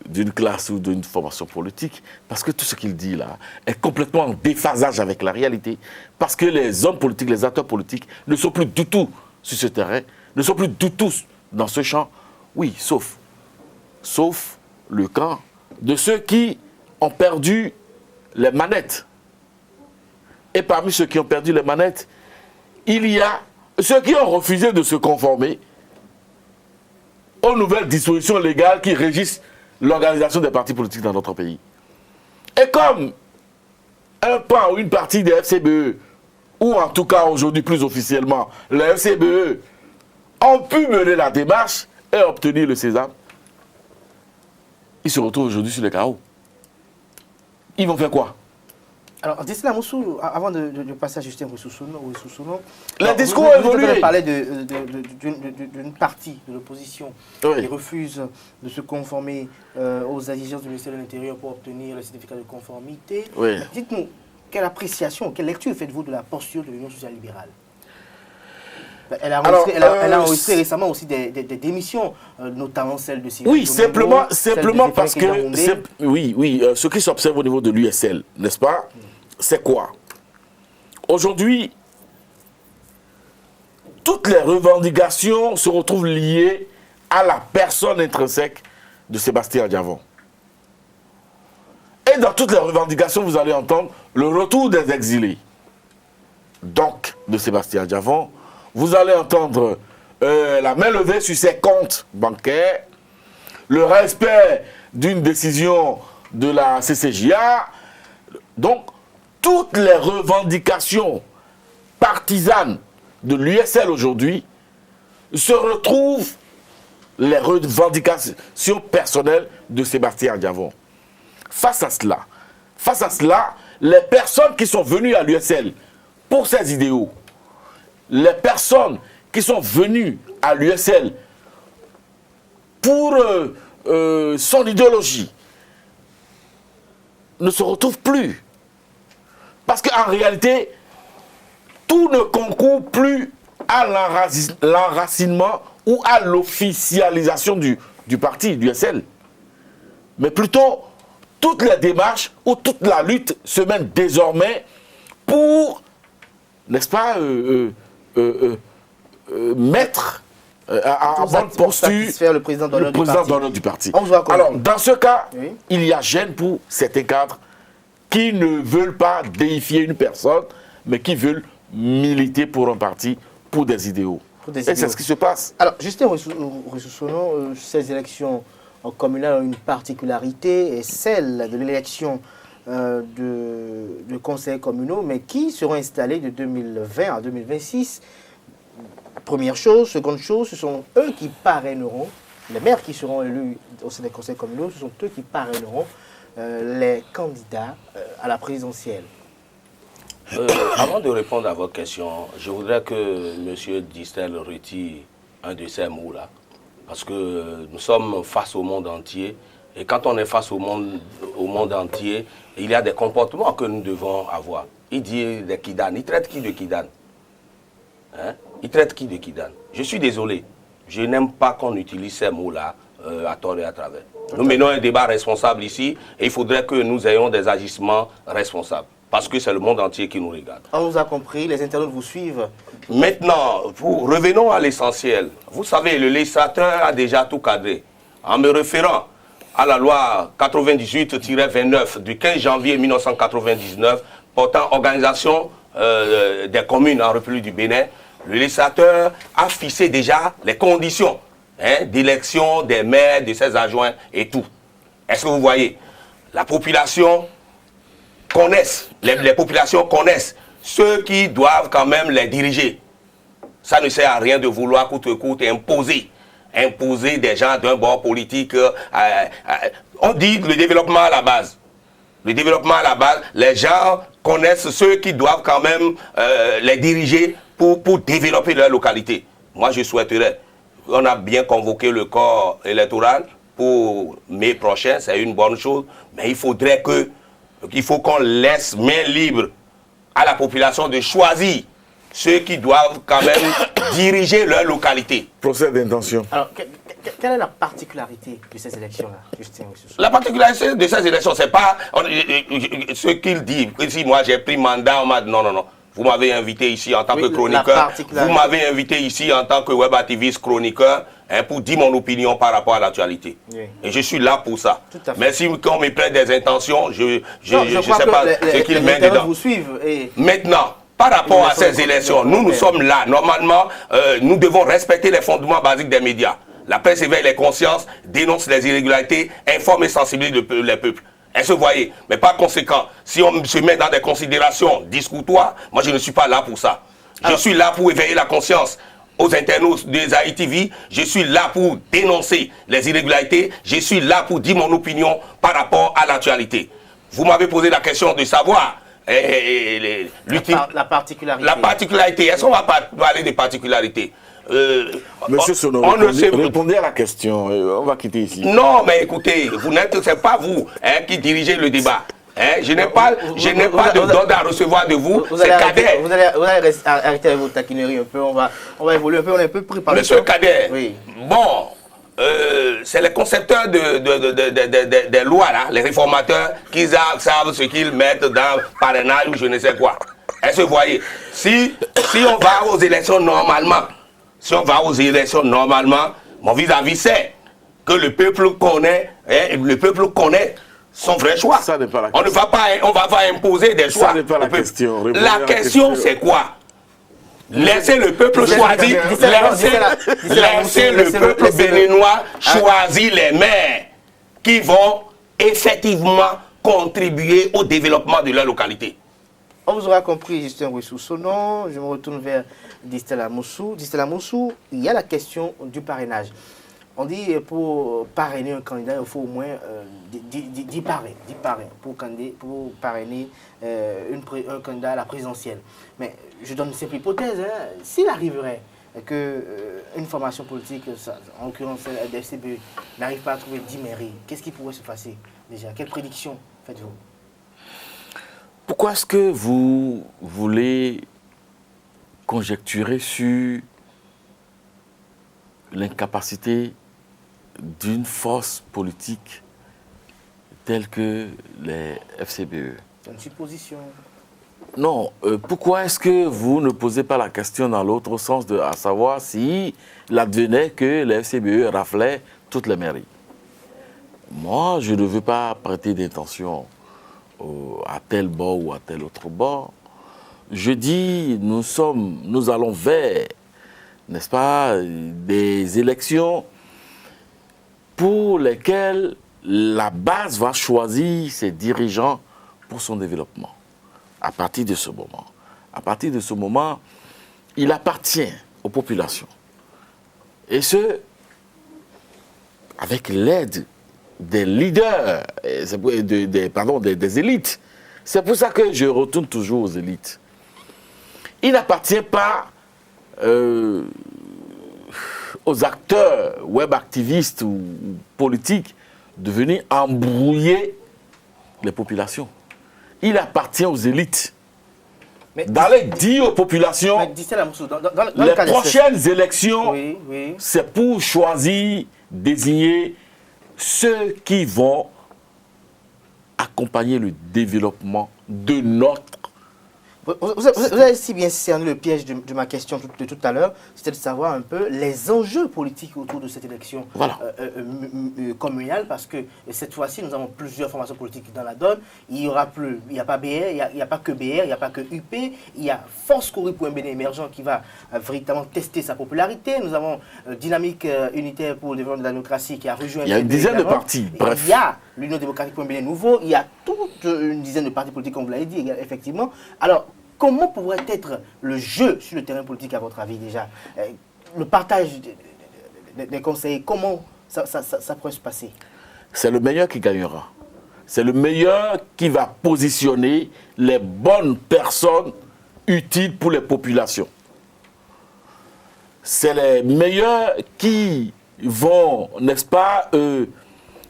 d'une classe ou d'une formation politique, parce que tout ce qu'il dit là est complètement en déphasage avec la réalité, parce que les hommes politiques, les acteurs politiques ne sont plus du tout sur ce terrain, ne sont plus du tout dans ce champ, oui, sauf le camp de ceux qui ont perdu les manettes. Et parmi ceux qui ont perdu les manettes, il y a ceux qui ont refusé de se conformer aux nouvelles dispositions légales qui régissent l'organisation des partis politiques dans notre pays. Et comme un pan ou une partie des FCBE, ou en tout cas aujourd'hui plus officiellement, les FCBE, ont pu mener la démarche et obtenir le sésame, ils se retrouvent aujourd'hui sur le carreau. Ils vont faire quoi? Alors, Dessina Moussou, avant de passer à Justin Ressoussono, les discours ont évolué. Vous parlez d'une partie de l'opposition qui refuse de se conformer aux exigences du ministère de l'Intérieur pour obtenir le certificat de conformité. Oui. Dites-nous, quelle appréciation, quelle lecture faites-vous de la posture de l'Union sociale libérale? Elle a enregistré récemment aussi des démissions, notamment celle de Sylvain. Oui, simplement parce que, ce qui s'observe au niveau de l'USL, n'est-ce pas, c'est quoi? Aujourd'hui, toutes les revendications se retrouvent liées à la personne intrinsèque de Sébastien Diavon. Et dans toutes les revendications, vous allez entendre le retour des exilés. Donc, de Sébastien Diavon, vous allez entendre la main levée sur ses comptes bancaires, le respect d'une décision de la CCJA. Donc, toutes les revendications partisanes de l'USL aujourd'hui se retrouvent les revendications personnelles de Sébastien Diavon. Face à cela, les personnes qui sont venues à l'USL pour ces idéaux, les personnes qui sont venues à l'USL pour son idéologie ne se retrouvent plus. Parce qu'en réalité, tout ne concourt plus à l'enracinement ou à l'officialisation du parti, du USL. Mais plutôt, toutes les démarches ou toute la lutte se mène désormais pour, n'est-ce pas, mettre à bonne posture le président d'honneur du parti. Alors, dans ce cas, il y a gêne pour certains cadres qui ne veulent pas déifier une personne, mais qui veulent militer pour un parti, pour des idéaux. Et c'est ce qui se passe. Alors, Justin Ressoussono, ces élections communales ont une particularité, et celle de l'élection de conseils communaux, mais qui seront installés de 2020 à 2026. Première chose. Seconde chose, ce sont eux qui parraineront, les maires qui seront élus au sein des conseils communaux, ce sont eux qui parraineront les candidats à la présidentielle. Avant de répondre à votre question, je voudrais que M. Distel retire un de ces mots-là. Parce que nous sommes face au monde entier. Et quand on est face au monde entier, il y a des comportements que nous devons avoir. Il dit des Kidan. Il traite qui de Kidan? Hein? Il traite qui de Kidan? Je suis désolé. Je n'aime pas qu'on utilise ces mots-là à tort et à travers. Nous menons un débat responsable ici et il faudrait que nous ayons des agissements responsables. Parce que c'est le monde entier qui nous regarde. On vous a compris, les internautes vous suivent. Maintenant, revenons à l'essentiel. Vous savez, le législateur a déjà tout cadré. En me référant à la loi 98-29 du 15 janvier 1999 portant organisation des communes en République du Bénin, le législateur a fixé déjà les conditions d'élection des maires, de ses adjoints et tout. Est-ce que vous voyez? La population connaissent, les populations connaissent ceux qui doivent quand même les diriger. Ça ne sert à rien de vouloir coûte que coûte imposer des gens d'un bord politique. On dit le développement à la base. Le développement à la base, les gens connaissent ceux qui doivent quand même les diriger pour développer leur localité. Moi, je souhaiterais, on a bien convoqué le corps électoral pour mai prochain, c'est une bonne chose, mais il faudrait qu'il faut qu'on laisse main libre à la population de choisir ceux qui doivent quand même diriger leur localité. Procès d'intention. Alors, quelle est la particularité de ces élections-là, Justin Wessoussou? La particularité de ces élections, c'est pas ce qu'il dit. Si moi j'ai pris mandat, on m'a dit non, non, non. Vous m'avez invité ici en tant que chroniqueur. Vous m'avez invité ici en tant que web activiste chroniqueur pour dire mon opinion par rapport à l'actualité. Oui. Et je suis là pour ça. Mais si on me prête des intentions, je ne sais pas ce qu'il met dedans. Vous suivent et... Maintenant, par rapport à ces élections, nous sommes là. Normalement, nous devons respecter les fondements basiques des médias. La presse éveille les consciences, dénonce les irrégularités, informe et sensibilise les peuples. Est-ce que vous voyez? Mais par conséquent, si on se met dans des considérations discutoires, moi je ne suis pas là pour ça. Je suis là pour éveiller la conscience aux internautes des AITV. Je suis là pour dénoncer les irrégularités. Je suis là pour dire mon opinion par rapport à l'actualité. Vous m'avez posé la question de savoir la particularité. La particularité. Est-ce qu'on va parler de particularité? Monsieur Sono, répondez à la question. On va quitter ici. Non, mais écoutez, c'est pas vous qui dirigez le débat. Je n'ai pas d'ordre à recevoir de vous. C'est Kader. Vous allez arrêter avec vos taquineries un peu. On va évoluer un peu. On est un peu pris par Monsieur le temps. Kader. Oui. Bon, c'est les concepteurs des lois, là, les réformateurs, qui savent ce qu'ils mettent dans le parrainage ou je ne sais quoi. Est-ce que vous voyez? Si on va aux élections normalement, mon vis-à-vis c'est que le peuple connaît, son vrai choix. Ça n'est pas la on question. On va pas imposer des choix. Ça n'est pas la question. La question c'est quoi? Laissez le peuple choisir. Laissez le peuple béninois choisir les maires qui vont effectivement contribuer au développement de leur localité. On vous aura compris, Justin Wessoussou. Non, je me retourne vers Distella Moussou. Distella Moussou, il y a la question du parrainage. On dit pour parrainer un candidat, il faut au moins 10 parrains pour parrainer un candidat à la présidentielle. Mais je donne une simple hypothèse. S'il arriverait qu'une formation politique, en l'occurrence la FCBE, n'arrive pas à trouver 10 mairies, qu'est-ce qui pourrait se passer déjà? Quelle prédiction faites-vous? Pourquoi est-ce que vous voulez conjecturer sur l'incapacité d'une force politique telle que les FCBE? C'est une supposition. Non. Pourquoi est-ce que vous ne posez pas la question dans l'autre sens, à savoir s'il advenait que les FCBE raflaient toutes les mairies? Moi, je ne veux pas prêter d'intention à tel bord ou à tel autre bord. Je dis, nous allons vers, n'est-ce pas, des élections pour lesquelles la base va choisir ses dirigeants pour son développement. À partir de ce moment, il appartient aux populations. Et ce, avec l'aide des leaders, des élites. C'est pour ça que je retourne toujours aux élites. Il n'appartient pas aux acteurs web activistes ou politiques de venir embrouiller les populations. Il appartient aux élites d'aller dire aux populations les prochaines élections, c'est pour choisir, désigner ceux qui vont accompagner le développement de notre Vous avez si bien cerné le piège de ma question de tout à l'heure, c'était de savoir un peu les enjeux politiques autour de cette élection communale, parce que cette fois-ci, nous avons plusieurs formations politiques dans la donne. Il n'y a pas BR, il n'y a pas que BR, il n'y a pas que UP, il y a Force Kouri pour un Bénin émergent qui va véritablement tester sa popularité. Nous avons Dynamique unitaire pour le développement de la démocratie qui a rejoint... Il y a une dizaine de partis, bref. Il y a l'Union démocratique pour un Bénin nouveau, il y a toute une dizaine de partis politiques, comme vous l'avez dit, effectivement. Alors, comment pourrait être le jeu sur le terrain politique, à votre avis, déjà? Le partage des conseillers, comment ça pourrait se passer? C'est le meilleur qui gagnera. C'est le meilleur qui va positionner les bonnes personnes utiles pour les populations. C'est les meilleurs qui vont, n'est-ce pas,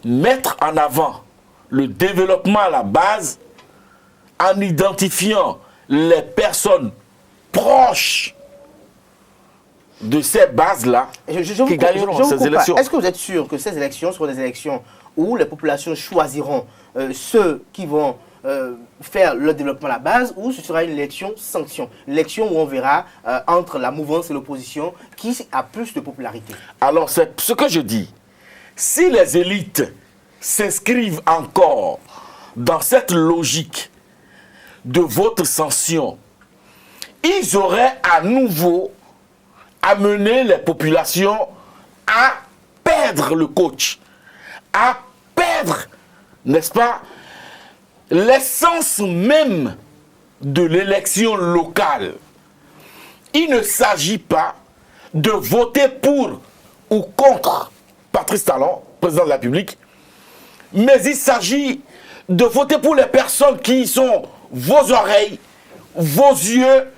mettre en avant le développement à la base en identifiant les personnes proches de ces bases-là qui gagneront ces élections. Est-ce que vous êtes sûr que ces élections seront des élections où les populations choisiront ceux qui vont faire le développement à la base, ou ce sera une élection sanction? L'élection où on verra entre la mouvance et l'opposition qui a plus de popularité. Alors, c'est ce que je dis. Si les élites s'inscrivent encore dans cette logique de votre sanction, ils auraient à nouveau amené les populations à perdre le coach, à perdre, n'est-ce pas, l'essence même de l'élection locale. Il ne s'agit pas de voter pour ou contre Patrice Talon, président de la République, mais il s'agit de voter pour les personnes qui sont vos oreilles, vos yeux,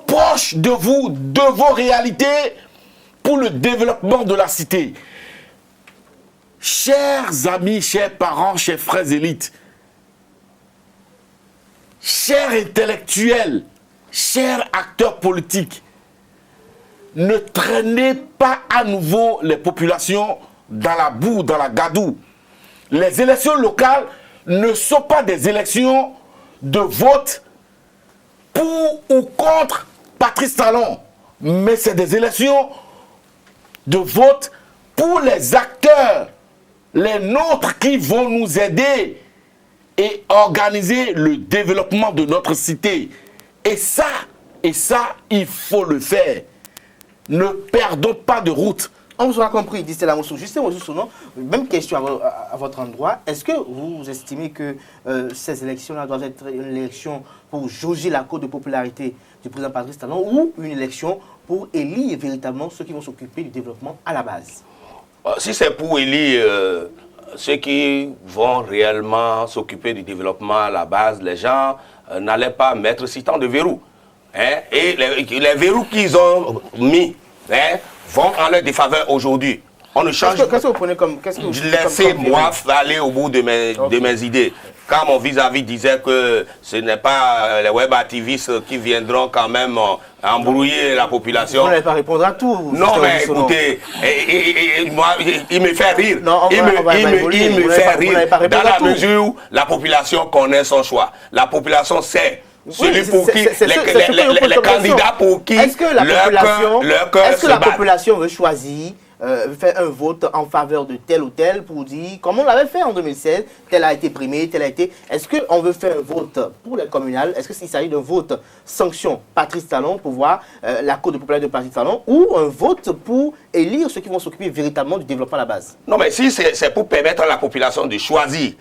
proches de vous, de vos réalités, pour le développement de la cité. Chers amis, chers parents, chers frères élites, chers intellectuels, chers acteurs politiques, ne traînez pas à nouveau les populations dans la boue, dans la gadoue. Les élections locales ne sont pas des élections de vote pour ou contre Patrice Talon, mais c'est des élections de vote pour les acteurs, les nôtres qui vont nous aider et organiser le développement de notre cité. Et ça, il faut le faire. Ne perdons pas de route. On vous aura compris, dit Stella Moussou. Juste non, même question à votre endroit. Est-ce que vous estimez que ces élections-là doivent être une élection pour jauger la cote de popularité du président Patrice Talon, ou une élection pour élire véritablement ceux qui vont s'occuper du développement à la base? Si c'est pour élire ceux qui vont réellement s'occuper du développement à la base, les gens n'allaient pas mettre si tant de verrous. Hein? Et les verrous qu'ils ont mis vont en leur défaveur aujourd'hui. On ne change pas. Qu'est-ce que vous prenez comme... Laissez-moi aller au bout de mes idées. Quand mon vis-à-vis disait que ce n'est pas les web activistes qui viendront quand même embrouiller la population. Vous n'allez pas répondre à tout. Non, mais écoutez, moi, il me fait rire. Non, il me fait rire dans la mesure où la population connaît son choix. La population sait. Celui pour qui, les candidats pour qui est-ce que la la population veut choisir, faire un vote en faveur de tel ou tel pour dire, comme on l'avait fait en 2016, tel a été primé, tel a été... Est-ce qu'on veut faire un vote pour les communales? Est-ce qu'il s'agit d'un vote sanction Patrice Talon pour voir la cote de popularité de Patrice Talon, ou un vote pour élire ceux qui vont s'occuper véritablement du développement à la base? Non, mais si c'est pour permettre à la population de choisir,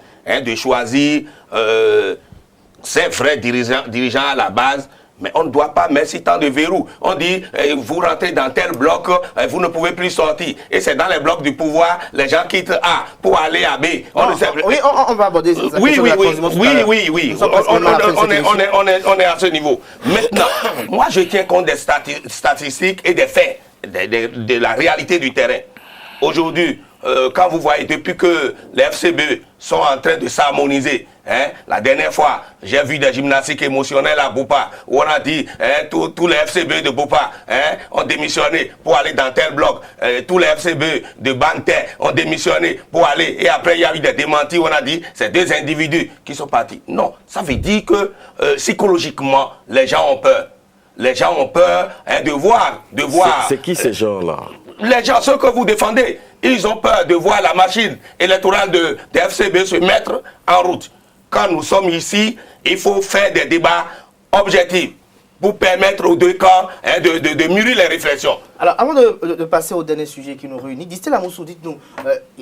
ces vrais dirigeants à la base, mais on ne doit pas mettre si tant de verrous. On dit, vous rentrez dans tel bloc, vous ne pouvez plus sortir. Et c'est dans les blocs du pouvoir, les gens quittent A pour aller à B. On va aborder ça. Oui. On est à ce niveau. Maintenant, moi je tiens compte des statistiques et des faits, de la réalité du terrain. Aujourd'hui, quand vous voyez, depuis que les FCBE sont en train de s'harmoniser, Hein? La dernière fois, j'ai vu des gymnastiques émotionnelles à Bopa, où on a dit tous les FCB de Bopa ont démissionné pour aller dans tel bloc. Tous les FCB de Banté ont démissionné pour aller. Et après, il y a eu des démentis où on a dit c'est deux individus qui sont partis. Non, ça veut dire que psychologiquement, les gens ont peur. Les gens ont peur de voir. C'est qui ces gens-là? Les gens, ceux que vous défendez, ils ont peur de voir la machine électorale de FCB se mettre en route. Quand nous sommes ici, il faut faire des débats objectifs pour permettre aux deux camps de mûrir les réflexions. Alors, avant de passer au dernier sujet qui nous réunit, Distel Amoussou, dites-nous,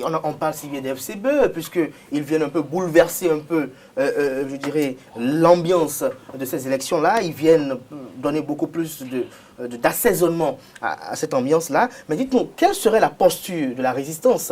on parle si bien des FCB, puisqu'ils viennent un peu bouleverser un peu, je dirais, l'ambiance de ces élections-là. Ils viennent donner beaucoup plus d'assaisonnement à cette ambiance-là. Mais dites-nous, quelle serait la posture de la résistance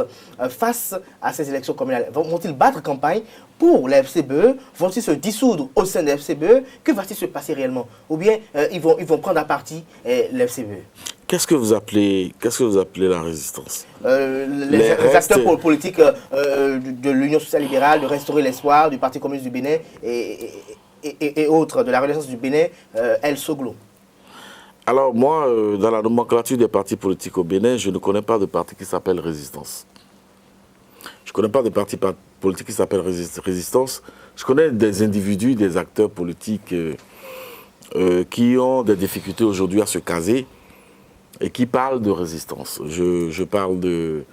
face à ces élections communales? Vont-ils battre campagne pour la FCBE? Vont-ils se dissoudre au sein de la FCBE? Que va-t-il se passer réellement? Ou bien ils vont prendre à partie la FCBE? Qu'est-ce que vous appelez la résistance? Les acteurs politiques de l'Union sociale libérale, de Restaurer l'espoir, du Parti communiste du Bénin et autres, de la Renaissance du Bénin, El Soglo. Alors moi, dans la nomenclature des partis politiques au Bénin, je ne connais pas de parti qui s'appelle Résistance. Je ne connais pas de parti politique qui s'appelle Résistance. Je connais des individus, des acteurs politiques qui ont des difficultés aujourd'hui à se caser et qui parlent de résistance. Je parle de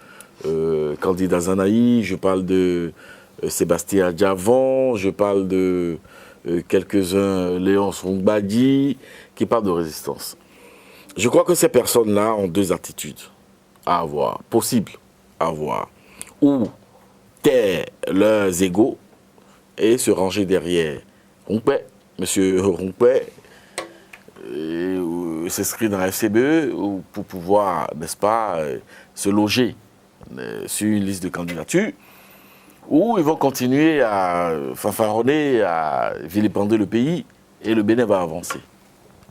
Candidat Zanaï, je parle de Sébastien Adjavon, je parle de quelques-uns, Léonce Rongbadi, qui parlent de résistance. Je crois que ces personnes-là ont deux attitudes à avoir, possibles à avoir. Ou taire leurs égaux et se ranger derrière Rompé, M. Rompé, s'inscrire dans la FCBE pour pouvoir, n'est-ce pas, se loger sur une liste de candidatures, ou ils vont continuer à fanfaronner, à vilipender le pays, et le Bénin va avancer,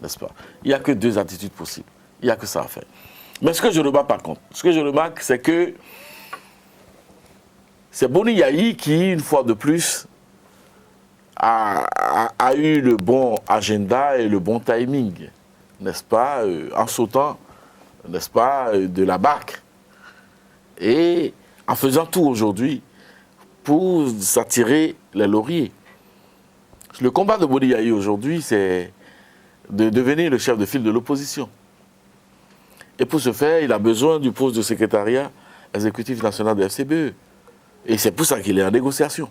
n'est-ce pas? Il n'y a que deux attitudes possibles, il n'y a que ça à faire. Mais ce que je remarque par contre, c'est que c'est Boni Yahi qui, une fois de plus, a eu le bon agenda et le bon timing, n'est-ce pas, en sautant, n'est-ce pas, de la barque et en faisant tout aujourd'hui pour s'attirer les lauriers. Le combat de Boni Yahi aujourd'hui, c'est de devenir le chef de file de l'opposition. Et pour ce faire, il a besoin du poste de secrétariat exécutif national de FCBE. Et c'est pour ça qu'il est en négociation.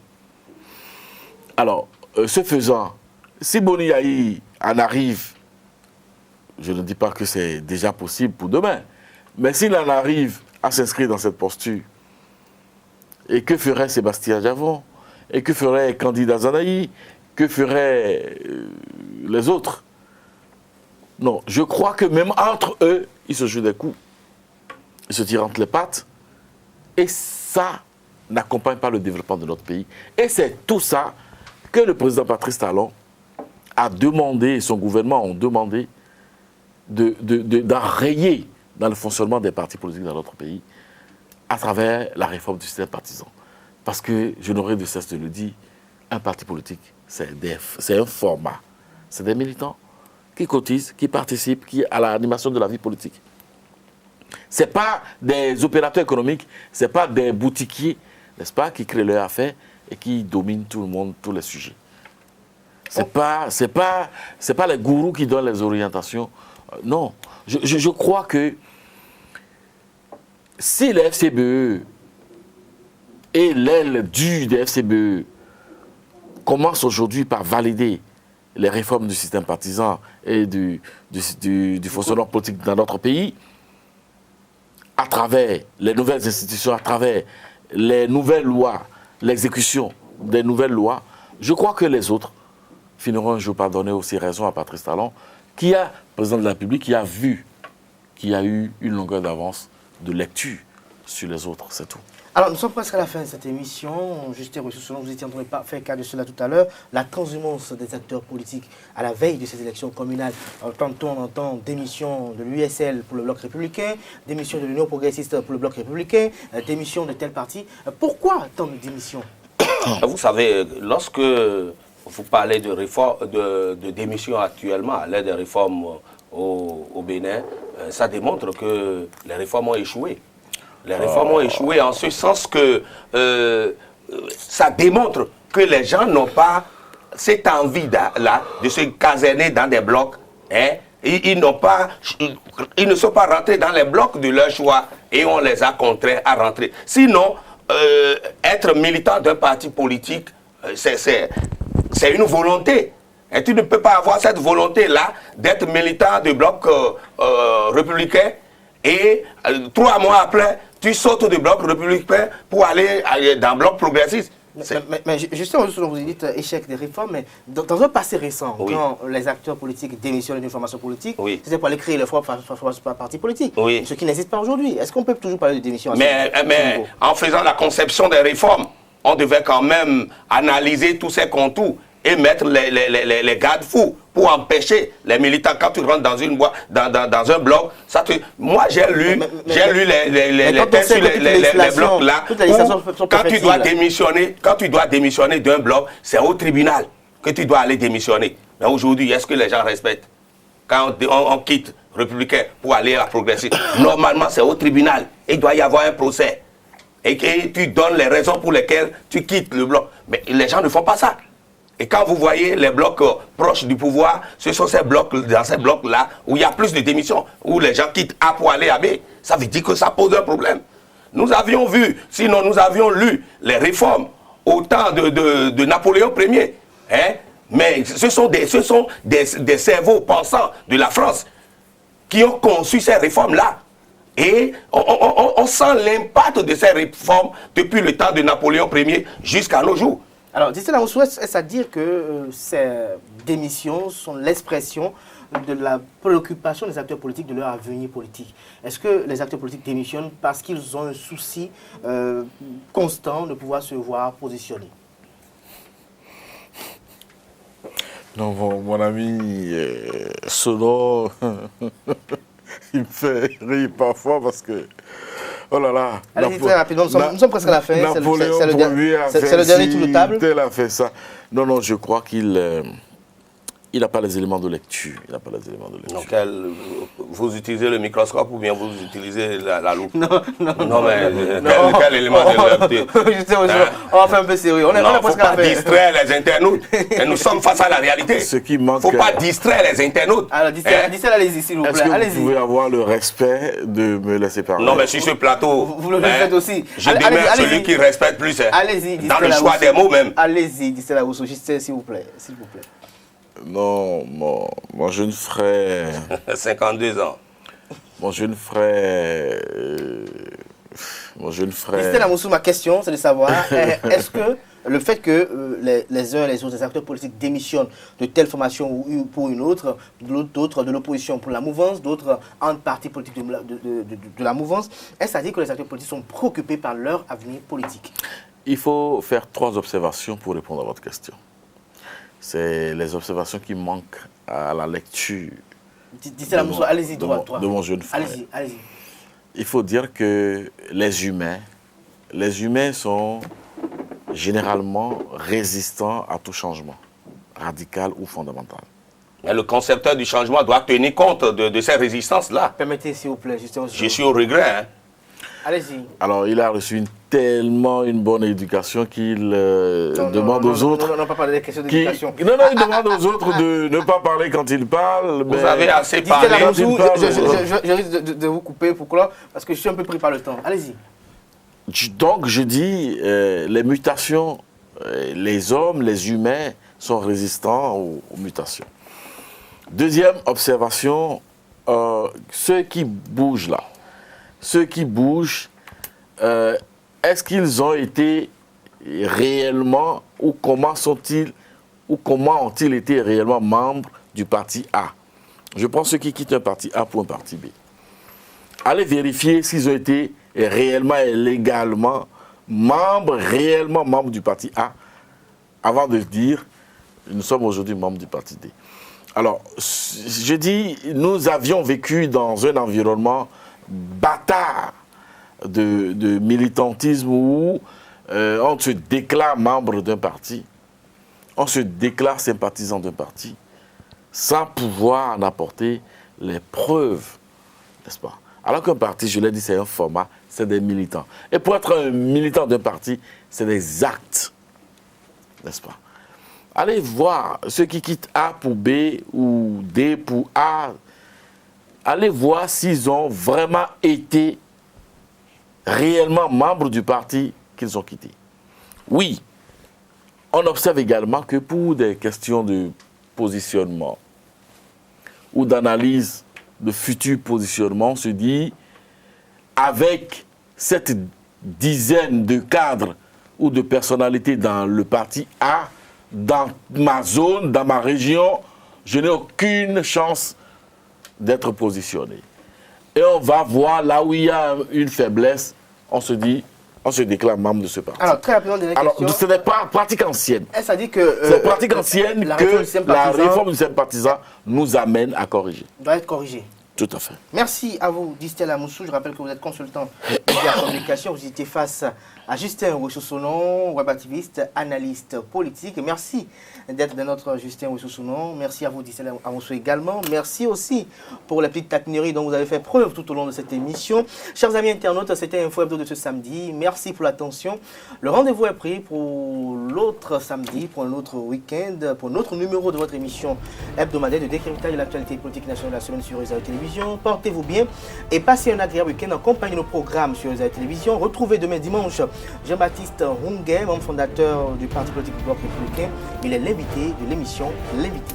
Alors, ce faisant, si Boni Yahi en arrive, je ne dis pas que c'est déjà possible pour demain, mais s'il en arrive à s'inscrire dans cette posture, et que ferait Sébastien Adjavon, et que ferait Candidat Zanaï, que feraient les autres? Non, je crois que même entre eux, ils se jouent des coups, ils se tirent entre les pattes, et ça n'accompagne pas le développement de notre pays. Et c'est tout ça que le président Patrice Talon a demandé, et son gouvernement ont demandé, d'enrayer dans le fonctionnement des partis politiques dans notre pays à travers la réforme du système partisan. Parce que, je n'aurai de cesse de le dire, un parti politique, c'est un format. C'est des militants qui cotisent, qui participent à l'animation de la vie politique. Ce n'est pas des opérateurs économiques, ce n'est pas des boutiquiers, n'est-ce pas, qui créent leurs affaires et qui dominent tout le monde, tous les sujets. Ce n'est pas les gourous qui donnent les orientations. Non. Je crois que si les FCBE et l'aile dure des FCBE commencent aujourd'hui par valider les réformes du système partisan et du fonctionnement politique dans notre pays, à travers les nouvelles institutions, à travers les nouvelles lois, l'exécution des nouvelles lois, je crois que les autres finiront un jour par donner aussi raison à Patrice Talon, qui a, président de la République, qui a vu qu'il y a eu une longueur d'avance de lecture sur les autres, c'est tout. Alors, nous sommes presque à la fin de cette émission. Juste selon vous étiez en train de faire cas de cela tout à l'heure, la transhumance des acteurs politiques à la veille de ces élections communales. Tantôt on entend démission de l'USL pour le bloc républicain, démission de l'Union progressiste pour le bloc républicain, démission de tel parti. Pourquoi tant de démissions? Vous savez, lorsque vous parlez de réforme, de démission actuellement à l'aide des réformes au Bénin, ça démontre que les réformes ont échoué. Les réformes ont échoué en ce sens que ça démontre que les gens n'ont pas cette envie-là de se caserner dans des blocs. Hein. Ils ne sont pas rentrés dans les blocs de leur choix et on les a contraints à rentrer. Sinon, être militant d'un parti politique, c'est une volonté. Et tu ne peux pas avoir cette volonté-là d'être militant du bloc républicain et 3 mois après, tu sautes du bloc républicain pour aller dans le bloc progressiste. Mais justement, vous dites échec des réformes, mais dans un passé récent, oui. quand les acteurs politiques démissionnent d'une formation politique, oui. c'était pour aller créer leur propre parti politique, oui. ce qui n'existe pas aujourd'hui. Est-ce qu'on peut toujours parler de démission Mais en faisant la conception des réformes, on devait quand même analyser tous ces contours et mettre les garde-fous pour empêcher les militants, quand tu rentres dans une boîte, dans un bloc, ça te... Moi j'ai lu les textes sur les blocs là, quand tu dois démissionner d'un bloc, c'est au tribunal que tu dois aller démissionner. Mais aujourd'hui, est-ce que les gens respectent? Quand on quitte républicain pour aller à progressiste, normalement c'est au tribunal, il doit y avoir un procès. Et que tu donnes les raisons pour lesquelles tu quittes le bloc. Mais les gens ne font pas ça. Et quand vous voyez les blocs proches du pouvoir, ce sont ces blocs, dans ces blocs-là, où il y a plus de démissions, où les gens quittent A pour aller à B. Ça veut dire que ça pose un problème. Nous avions vu, sinon nous avions lu les réformes au temps de Napoléon Ier. Hein? Mais ce sont des cerveaux pensants de la France qui ont conçu ces réformes-là. Et on sent l'impact de ces réformes depuis le temps de Napoléon Ier jusqu'à nos jours. Alors, Distel Amoussou, est-ce à dire que ces démissions sont l'expression de la préoccupation des acteurs politiques de leur avenir politique? Est-ce que les acteurs politiques démissionnent parce qu'ils ont un souci constant de pouvoir se voir positionner? Non, mon ami, Sono, il me fait rire parfois parce que... Oh là là. Allez, très rapidement, nous sommes presque à la fin. Napoléon c'est le dernier tour de table. Il a fait ça. Non, je crois qu'il n'a pas les éléments de lecture. Il n'a pas les éléments de lecture. Donc, vous utilisez le microscope ou bien vous utilisez la loupe? Non, quel élément de lecture? On va faire un peu sérieux. On est presque à la fin. Il ne faut pas distraire les internautes. Et nous sommes face à la réalité. Il ne faut pas distraire les internautes. Alors, Distel, allez-y, s'il vous plaît. Est-ce que vous pouvez avoir le respect de me laisser parler? Non, mais sur ce plateau, vous le faites aussi. Je démerde celui qui respecte plus. Allez-y, dans le choix des mots même. Allez-y, Distel Amoussou, s'il vous plaît. Non, mon jeune frère... 52 ans. Mon jeune frère... Distel Amoussou, ma question, c'est de savoir, est-ce que le fait que les uns et les autres, les acteurs politiques démissionnent de telle formation ou pour une autre, d'autres de l'opposition pour la mouvance, d'autres en parti politique de la mouvance, est-ce à dire que les acteurs politiques sont préoccupés par leur avenir politique? Il faut faire 3 observations pour répondre à votre question. C'est les observations qui manquent à la lecture de mon jeune frère. Allez-y. Il faut dire que les humains sont généralement résistants à tout changement, radical ou fondamental. Mais le concepteur du changement doit tenir compte de ces résistances-là. Permettez, s'il vous plaît, justement. Je suis au regret. Hein. Allez-y. Alors, il a reçu tellement une bonne éducation qu'il demande aux autres... Non, pas parler des questions d'éducation. Il demande aux autres de ne pas parler quand il parle. Vous avez assez parlé. Je risque de vous couper, pourquoi? Parce que je suis un peu pris par le temps. Allez-y. Donc, je dis, les mutations, les hommes, les humains sont résistants aux mutations. Deuxième observation, ceux qui bougent là, est-ce qu'ils ont été réellement, ou comment ont-ils été réellement membres du parti A? Je pense ceux qui quittent un parti A pour un parti B. Allez vérifier s'ils ont été réellement et légalement membres du parti A, avant de dire, nous sommes aujourd'hui membres du parti D. Alors, je dis, nous avions vécu dans un environnement bâtard de militantisme où on se déclare membre d'un parti, on se déclare sympathisant d'un parti, sans pouvoir en apporter les preuves, n'est-ce pas? Alors qu'un parti, je l'ai dit, c'est un format, c'est des militants. Et pour être un militant d'un parti, c'est des actes, n'est-ce pas? Allez voir ceux qui quittent A pour B ou D pour A. Allez voir s'ils ont vraiment été réellement membres du parti qu'ils ont quitté. Oui, on observe également que pour des questions de positionnement ou d'analyse de futur positionnement, on se dit, avec cette dizaine de cadres ou de personnalités dans le parti A, dans ma zone, dans ma région, je n'ai aucune chance d'être positionné. Et on va voir là où il y a une faiblesse, on se dit, on se déclare membre de ce parti. Alors, très rapidement, dernière question. Alors, ce n'est pas pratique ancienne. Ça dit que c'est pratique ancienne que la réforme du sympathisant nous amène à corriger. Doit être corrigée. Tout à fait. Merci à vous, Distel Amoussou. Je rappelle que vous êtes consultant en communication. Vous étiez face à Justin Wessossonon, web activiste, analyste politique. Merci d'être de notre Justin Wessossonon. Merci à vous, Distel Amoussou également. Merci aussi pour la petite taquinerie dont vous avez fait preuve tout au long de cette émission. Chers amis internautes, c'était Info Hebdo de ce samedi. Merci pour l'attention. Le rendez-vous est pris pour l'autre samedi, pour un autre week-end, pour un autre numéro de votre émission hebdomadaire de décryptage de l'actualité politique nationale de la semaine sur Réseau Télévision. Portez-vous bien et passez un agréable week-end en compagnie de nos programmes sur Réseau Télévision. Retrouvez demain dimanche Jean-Baptiste Runguet, membre fondateur du Parti politique du Bloc républicain. Il est l'invité de l'émission L'invité.